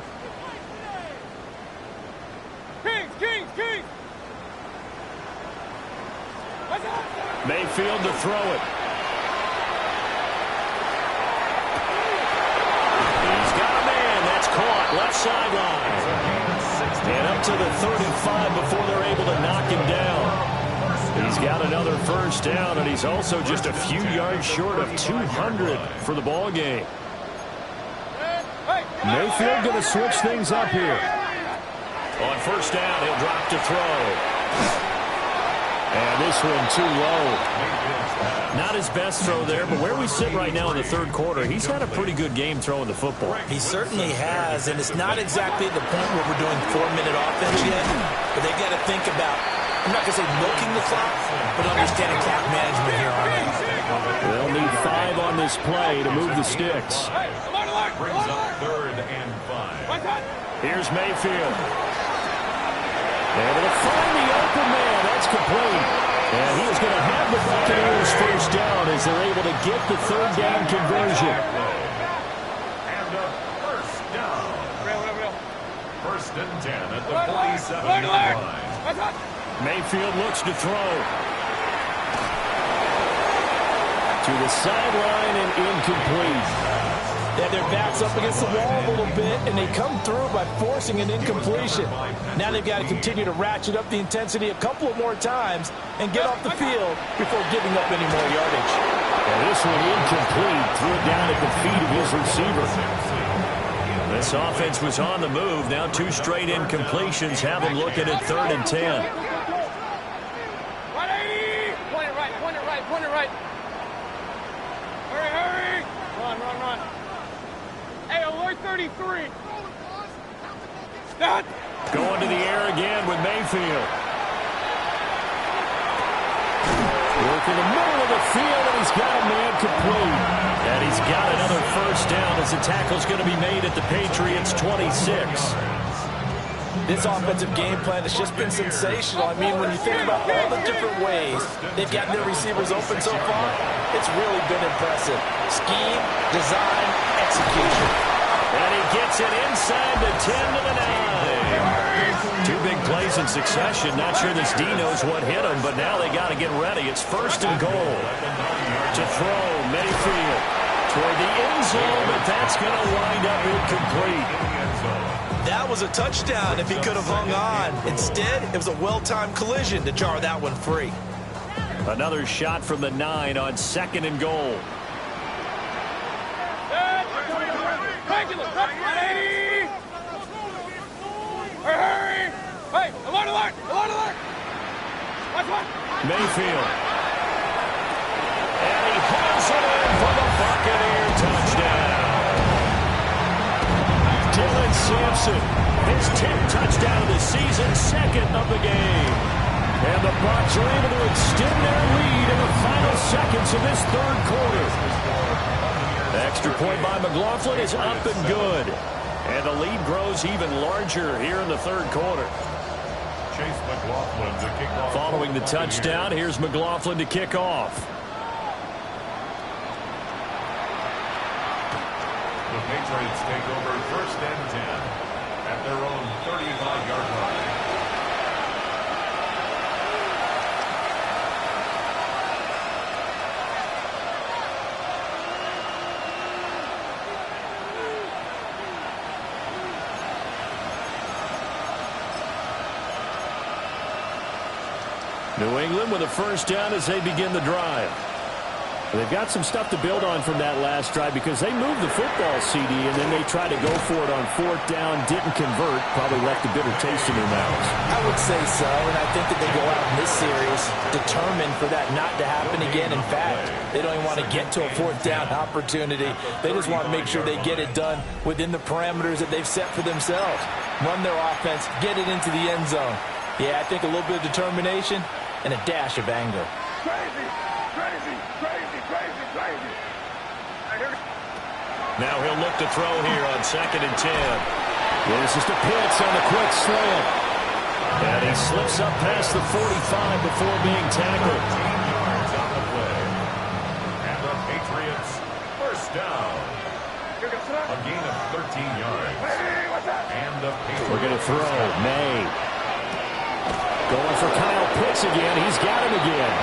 Kings. Mayfield to throw it. He's got a man. That's caught. Left sideline. And up to the 35 before they're able to knock him down. He's got another first down, and he's also just a few yards short of 200 for the ball game. Mayfield going to switch things up here. On first down, he'll drop to throw. And this one too low. Not his best throw there, but where we sit right now in the 3rd quarter, he's had a pretty good game throwing the football. He certainly has, and it's not exactly at the point where we're doing 4-minute offense yet, but they've got to think about, I'm not going to say milking the clock, but understanding clock management here on it. They'll need 5 on this play to move the sticks. Brings up 3rd and 5. Here's Mayfield. Able to find the open man. That's complete. And he is going to have the Buccaneers first down as they're able to get the 3rd down conversion. And a first down. 1st and 10 at the 47-yard line. Mayfield looks to throw. To the sideline and incomplete. Yeah, their backs up against the wall a little bit, and they come through by forcing an incompletion. Now they've got to continue to ratchet up the intensity a couple of more times and get off the field before giving up any more yardage. And this one incomplete. Threw it down at the feet of his receiver. This offense was on the move. Now 2 straight incompletions have them looking at 3rd and 10. 180. Point it right. Hurry. Run. Hey, alert 33. Stop. Going to the air again with Mayfield. Working the middle of the field, and he's got a man complete. And he's got another first down as the tackle's going to be made at the Patriots' 26. This offensive game plan has just been sensational. I mean, when you think about all the different ways they've gotten their receivers open so far, it's really been impressive. Scheme, design, execution. And he gets it inside the 10 to the 9. Two big plays in succession. Not sure this D knows what hit him, but now they got to get ready. It's first and goal. To throw, Mayfield toward the end zone, but that's going to wind up incomplete. That was a touchdown if he could have hung on. Instead, it was a well-timed collision to jar that one free. Another shot from the 9 on second and goal. Hurry! Hey, alert, alert, alert, alert! Watch, watch! Mayfield. And he hauls it in for the Buccaneer touchdown. Dylan Sampson, his 10th touchdown of the season, second of the game. And the Bucs are able to extend their lead in the final seconds of this third quarter. The extra point by McLaughlin is up and good. And the lead grows even larger here in the third quarter. Chase McLaughlin to kick off. Following the touchdown, here's McLaughlin to kick off. The Patriots take over first and 10 at their own 35-yard line. New England with a first down as they begin the drive. They've got some stuff to build on from that last drive because they moved the football, CD, and then they tried to go for it on fourth down, didn't convert, probably left a bitter taste in their mouths. I would say so, and I think that they go out in this series determined for that not to happen again. In fact, they don't even want to get to a fourth down opportunity. They just want to make sure they get it done within the parameters that they've set for themselves. Run their offense, get it into the end zone. Yeah, I think a little bit of determination and a dash of anger. Crazy, crazy, crazy, crazy, crazy. Now he'll look to throw here on second and 10. This is to Pitts on the quick slant. And he slips up past the 45 before being tackled. 10 yards on the play. And the Patriots first down. A gain of 13 yards. And the Patriots. We're going to throw. May. Going for Kyle Pitts again. He's got him again.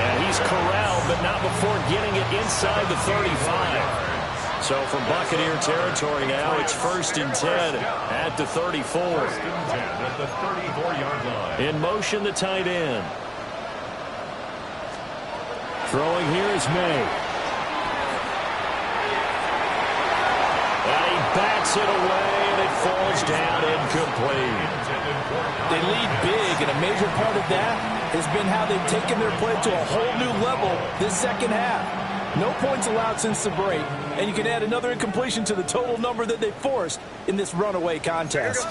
And he's corralled, but not before getting it inside the 35. So from Buccaneer territory now, it's first and 10 at the 34. First and 10 at the 34-yard line. In motion, the tight end. Throwing here is May. And he bats it away, and it falls down incomplete. They lead big, and a major part of that has been how they've taken their play to a whole new level this second half. No points allowed since the break, and you can add another incompletion to the total number that they forced in this runaway contest.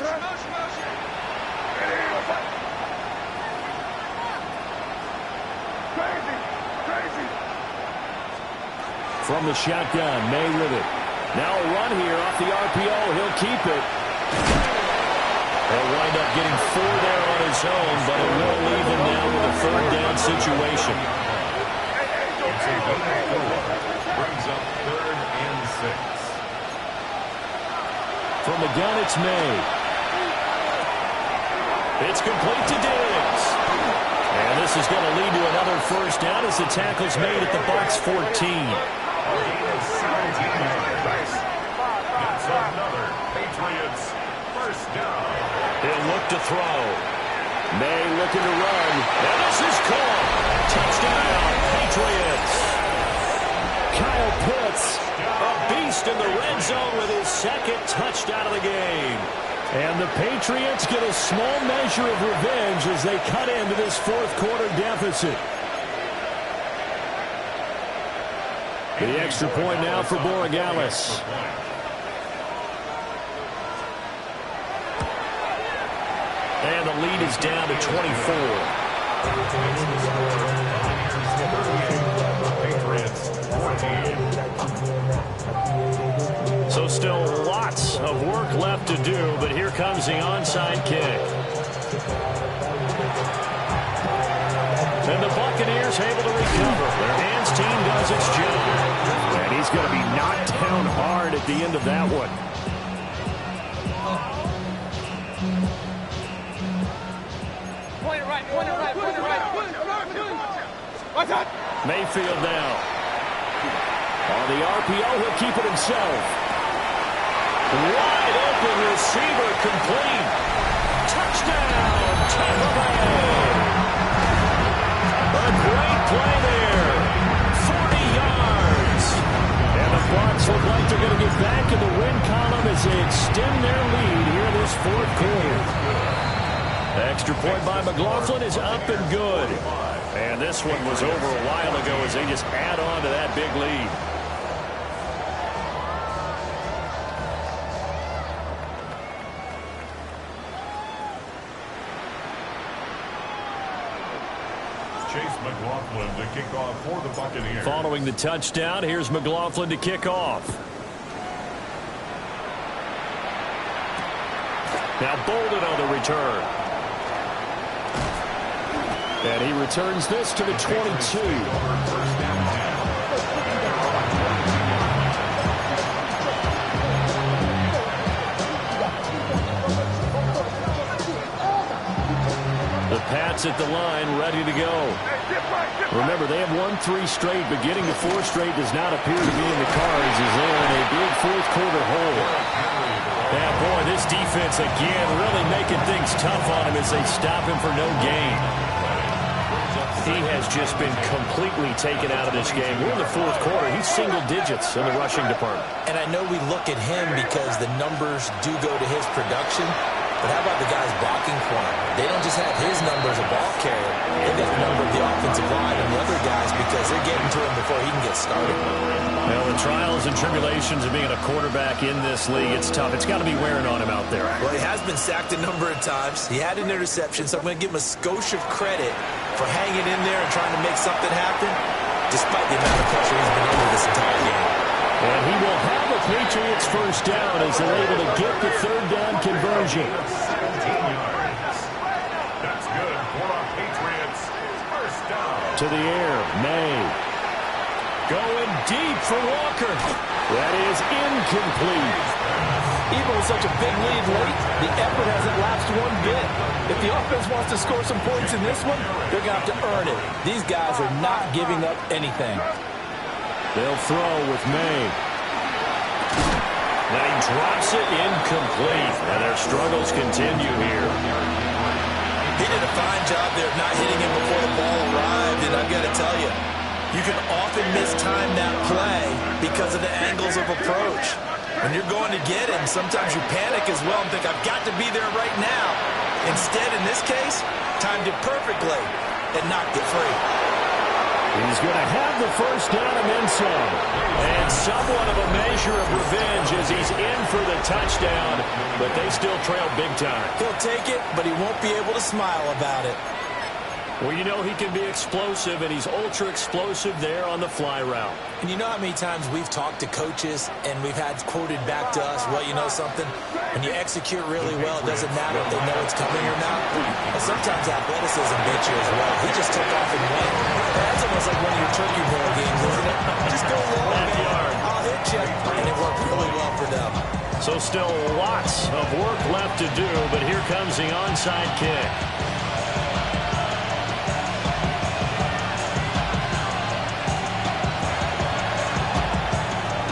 From the shotgun, May with it. Now a run here off the RPO. He'll keep it. He'll wind up getting 4 there on his own, but it will leave him now with a third down situation. Brings up third and 6. From the gun, it's May. It's complete to Diggs. And this is going to lead to another first down as the tackle's made at the Bucs 14. That's another Patriots first down. He'll look to throw. May looking to run. And this is caught. Touchdown, Patriots. Kyle Pitts, a beast in the red zone with his second touchdown of the game. And the Patriots get a small measure of revenge as they cut into this fourth quarter deficit. The extra point now for Borregales. And the lead is down to 24. So still lots of work left to do, but here comes the onside kick. And the Buccaneers able to recover. Their hands team does its job. And He's going to be knocked down hard at the end of that one. Point it right, point it right, point it right. Watch out. Mayfield now. On the RPO, he'll keep it himself. Wide open receiver, complete. Touchdown, Tampa Bay. A great play there. 40 yards. And the Bucs look like they're going to get back in the win column as they extend their lead here in this fourth quarter. Extra point by McLaughlin is up and good. And this one was over a while ago as they just add on to that big lead. Chase McLaughlin to kick off for the Buccaneers. Following the touchdown, here's McLaughlin to kick off. Now Bolden on the return. And he returns this to the 22. The Pats at the line, ready to go. Remember, they have won 3 straight, but getting to 4 straight does not appear to be in the cards as they are in a big fourth quarter hole. Yeah, boy, this defense again really making things tough on him as they stop him for no gain. He has just been completely taken out of this game. We're in the fourth quarter. He's single digits in the rushing department. And I know we look at him because the numbers do go to his production. But how about the guys blocking for him? They don't just have his number as a ball carrier. They got the number of the offensive line and the other guys because they're getting to him before he can get started. Well, the trials and tribulations of being a quarterback in this league, it's tough. It's got to be wearing on him out there. Well, he has been sacked a number of times. He had an interception, so I'm going to give him a skosh of credit for hanging in there and trying to make something happen, despite the amount of pressure he's been under this entire game. And he will have a Patriots first down as they're able to get the third down conversion. 17 yards. That's good for our Patriots. First down. To the air, May. Going deep for Walker. That is incomplete. Even with such a big lead late, the effort hasn't lapsed one bit. If the offense wants to score some points in this one, they're going to have to earn it. These guys are not giving up anything. They'll throw with May. Then he drops it incomplete. And their struggles continue here. He did a fine job there of not hitting him before the ball arrived, and I've got to tell you, you can often mistime that play because of the angles of approach. When you're going to get him, sometimes you panic as well and think, I've got to be there right now. Instead, in this case, timed it perfectly and knocked it free. He's going to have the first down and then some. And somewhat of a measure of revenge as he's in for the touchdown, but they still trail big time. He'll take it, but he won't be able to smile about it. Well, you know he can be explosive, and he's ultra explosive there on the fly route. And you know how many times we've talked to coaches and we've had quoted back to us, well, you know something? When you execute really well, it doesn't matter if they know it's coming or not. And sometimes athleticism beats you as well. He just took off and went. That's almost like one of your turkey bowl games, isn't it? Just go low, man. I'll hit you. And it worked really well for them. So still lots of work left to do, but here comes the onside kick.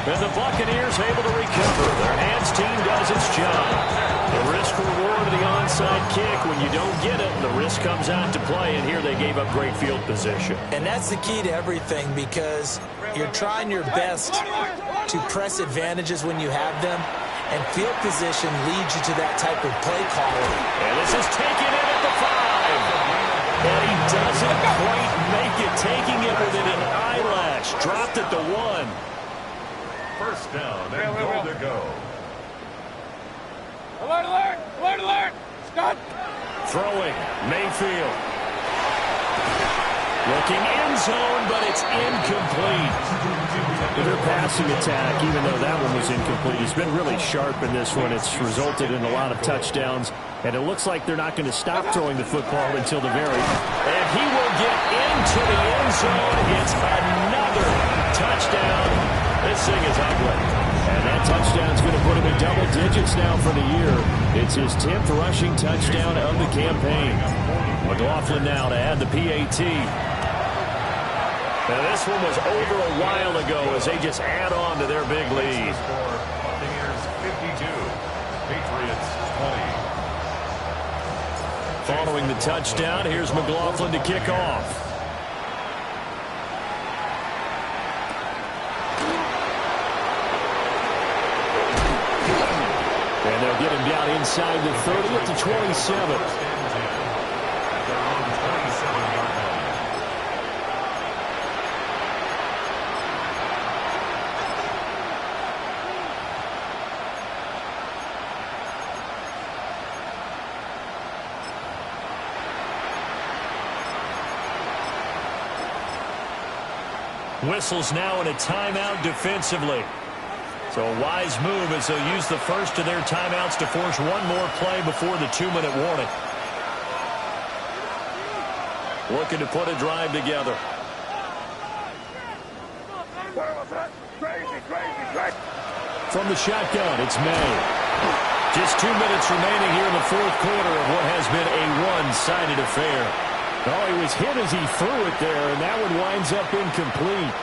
And the Buccaneers able to recover. Their hands team does its job. The risk reward of the onside kick, when you don't get it, the risk comes out to play, and here they gave up great field position. And that's the key to everything because you're trying your best to press advantages when you have them, and field position leads you to that type of play calling. And this is taken in at the 5. And he doesn't quite make it, taking it within an eyelash. Dropped at the 1. First down and goal to go. Alert, alert! Alert, alert! Scott! Throwing, Mayfield. Looking end zone, but it's incomplete. Their passing attack, even though that one was incomplete, has been really sharp in this one. It's resulted in a lot of touchdowns, and it looks like they're not going to stop throwing the football until the very. And he will get into the end zone. It's another touchdown. This missing is ugly. And that touchdown's going to put him in double digits now for the year. It's his 10th rushing touchdown of the campaign. McLaughlin now to add the PAT. Now this one was over a while ago as they just add on to their big lead. Buccaneers 52, Patriots 20. Following the touchdown, here's McLaughlin to kick off. And they'll get him down inside the 30 at the 27. Whistles now in a timeout defensively. So a wise move as they'll use the first of their timeouts to force one more play before the 2-minute warning. Looking to put a drive together. From the shotgun, it's May. Just 2 minutes remaining here in the fourth quarter of what has been a one-sided affair. Oh, he was hit as he threw it there, and that one winds up incomplete.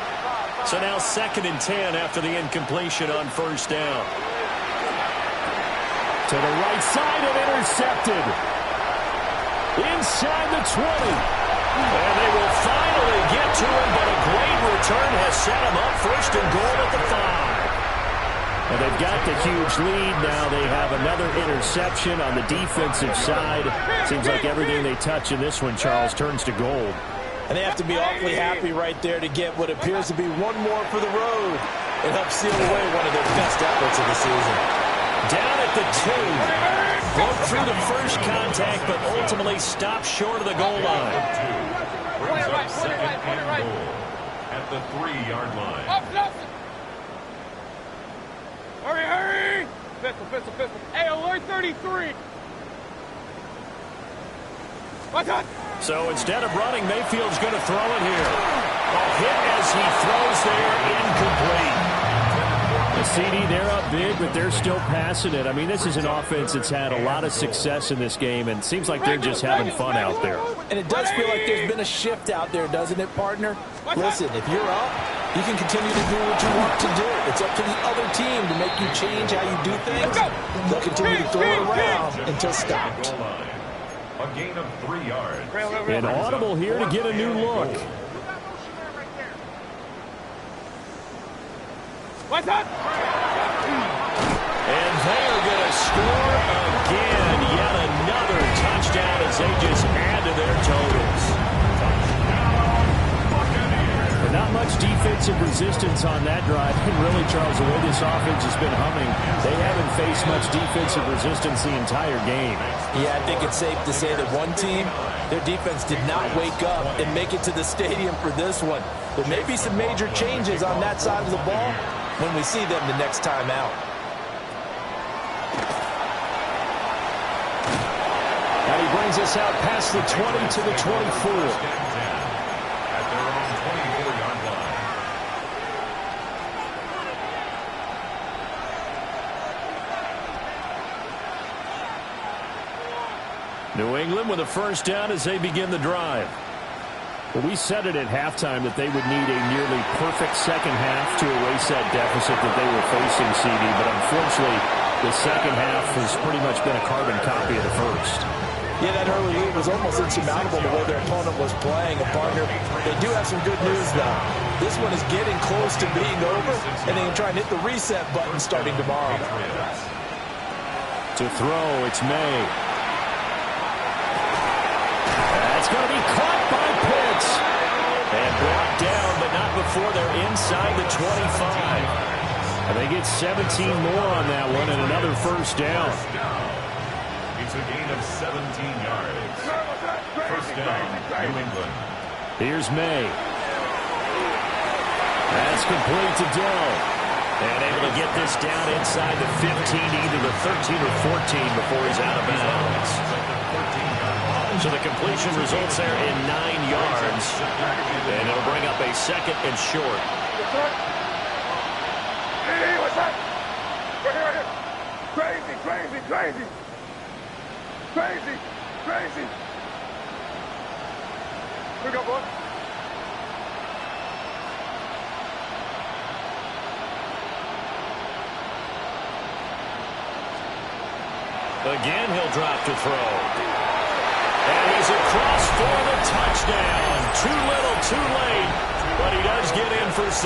So now 2nd and 10 after the incompletion on first down. To the right side and intercepted. Inside the 20. And they will finally get to him, but a great return has set him up first and goal at the 5. And they've got the huge lead. Now they have another interception on the defensive side. Seems like everything they touch in this one, Charles, turns to gold. And they have to be awfully happy right there to get what appears to be one more for the road. It helps seal away one of their best efforts of the season. Down at the 2. Broke through the first contact, but ultimately stopped short of the goal line. Brings up 2nd and goal at the 3-yard line. Hurry, hurry! Pistol, pistol, pistol. Hey, alert 33! Watch out! So instead of running, Mayfield's going to throw it here. A hit as he throws there, incomplete. The CD, they're up big, but they're still passing it. I mean, this is an offense that's had a lot of success in this game, and it seems like they're just having fun out there. And it does feel like there's been a shift out there, doesn't it, partner? Listen, if you're up, you can continue to do what you want to do. It's up to the other team to make you change how you do things. They'll continue to throw it around until stopped. A gain of 3 yards. An audible here to get a new look. What's up? And they are going to score again. Yet another touchdown as they just add to their totals. But not much defensive resistance on that drive. And really, Charles, the way this offense has been humming, they haven't faced much defensive resistance the entire game. Yeah, I think it's safe to say that one team, their defense did not wake up and make it to the stadium for this one. There may be some major changes on that side of the ball when we see them the next time out. And he brings us out past the 20 to the 24. At their own 24-yard line. New England with a first down as they begin the drive. Well, we said it at halftime that they would need a nearly perfect second half to erase that deficit that they were facing, CD. But unfortunately, the second half has pretty much been a carbon copy of the first. Yeah, that early lead was almost insurmountable the way their opponent was playing. And partner, they do have some good news, though. This one is getting close to being over, and they can try and hit the reset button starting tomorrow. To throw, it's May. That's going to be caught by Pitts. And brought down, but not before they're inside the 25. And they get 17 more on that one and another first down. It's a gain of 17 yards. First down, New England. Here's May. That's complete to Dell. And able to get this down inside the 15, either the 13 or 14 before he's out of bounds. So the completion results there in 9 yards. And it'll bring up a second and short. Crazy. Crazy. Crazy. Here we go, boy. Again, he'll drop to throw. And he's across for the touchdown. Too little, too late. But he does get in for 6.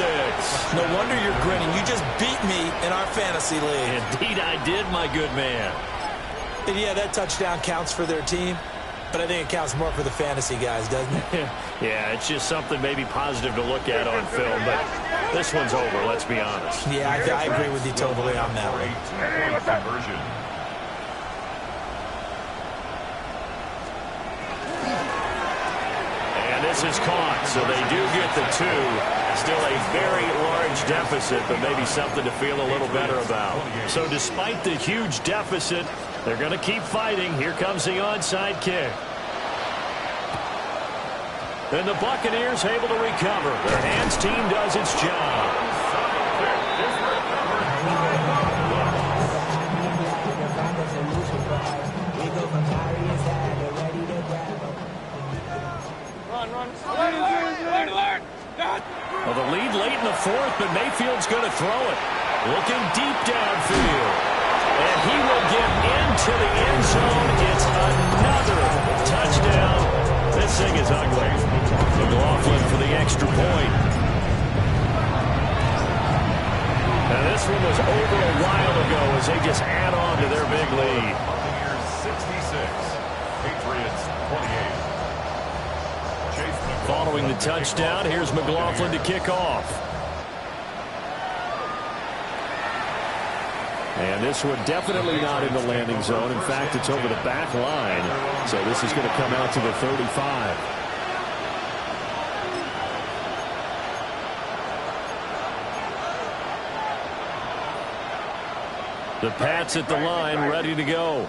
No wonder you're grinning. You just beat me in our fantasy league. Indeed I did, my good man. And yeah, that touchdown counts for their team, but I think it counts more for the fantasy guys, doesn't it? Yeah, it's just something maybe positive to look at on film, but this one's over, let's be honest. Yeah, I agree with you totally on that one. Two-point conversion. And this is caught, so they do get the 2. Still a very large deficit, but maybe something to feel a little better about. So despite the huge deficit, they're going to keep fighting. Here comes the onside kick. And the Buccaneers able to recover. Their hands team does its job. Alert! Well, the lead late in the 4th, but Mayfield's going to throw it. Looking deep downfield. And he will get into the end zone. It's another touchdown. This thing is ugly. McLaughlin for the extra point. Now, this one was over a while ago as they just add on to their big lead. Buccaneers 66, Patriots 28. Following the touchdown, here's McLaughlin to kick off. And this one definitely not in the landing zone. In fact, it's over the back line. So this is going to come out to the 35. The Pats at the line, ready to go.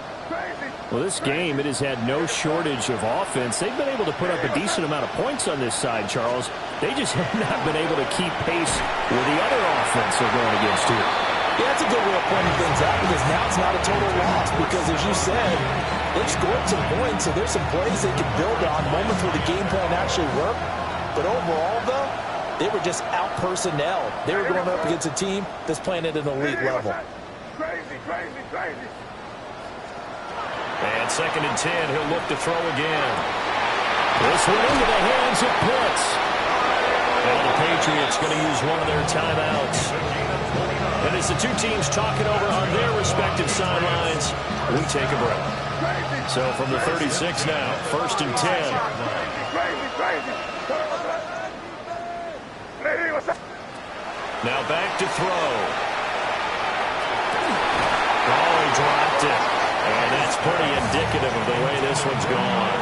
Well, this game, it has had no shortage of offense. They've been able to put up a decent amount of points on this side, Charles. They just have not been able to keep pace with the other offense they're going against here. Yeah, that's a good way of pointing things out because now it's not a total loss because, as you said, they've scored some points, so there's some plays they can build on, moments where the game plan actually worked. But overall, though, they were just out-personnel. They were going up against a team that's playing at an elite level. Crazy, crazy, crazy. And 2nd and 10, he'll look to throw again. This one into the hands of Pitts. Now the Patriots going to use one of their timeouts. And as the two teams talk it over on their respective sidelines, we take a break. So from the 36 now, 1st and 10. Now back to throw. Oh, he dropped it. And that's pretty indicative of the way this one's gone.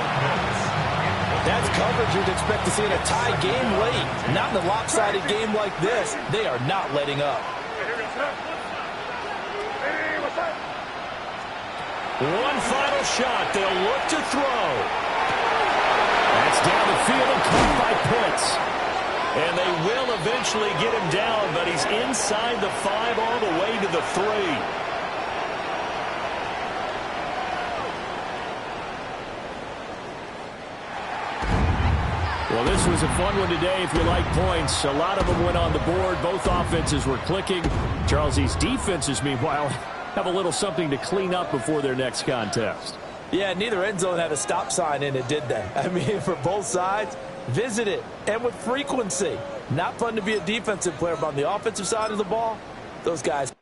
That's coverage you'd expect to see in a tie game late. Not in a lopsided game like this. They are not letting up. One final shot. They'll look to throw. That's down the field and caught by Pitts. And they will eventually get him down, but he's inside the 5 all the way to the 3. Well, this was a fun one today if you like points. A lot of them went on the board. Both offenses were clicking. Charles, these defenses, meanwhile, have a little something to clean up before their next contest. Yeah, neither end zone had a stop sign in it, did they? I mean, for both sides, visit it, and with frequency. Not fun to be a defensive player, but on the offensive side of the ball, those guys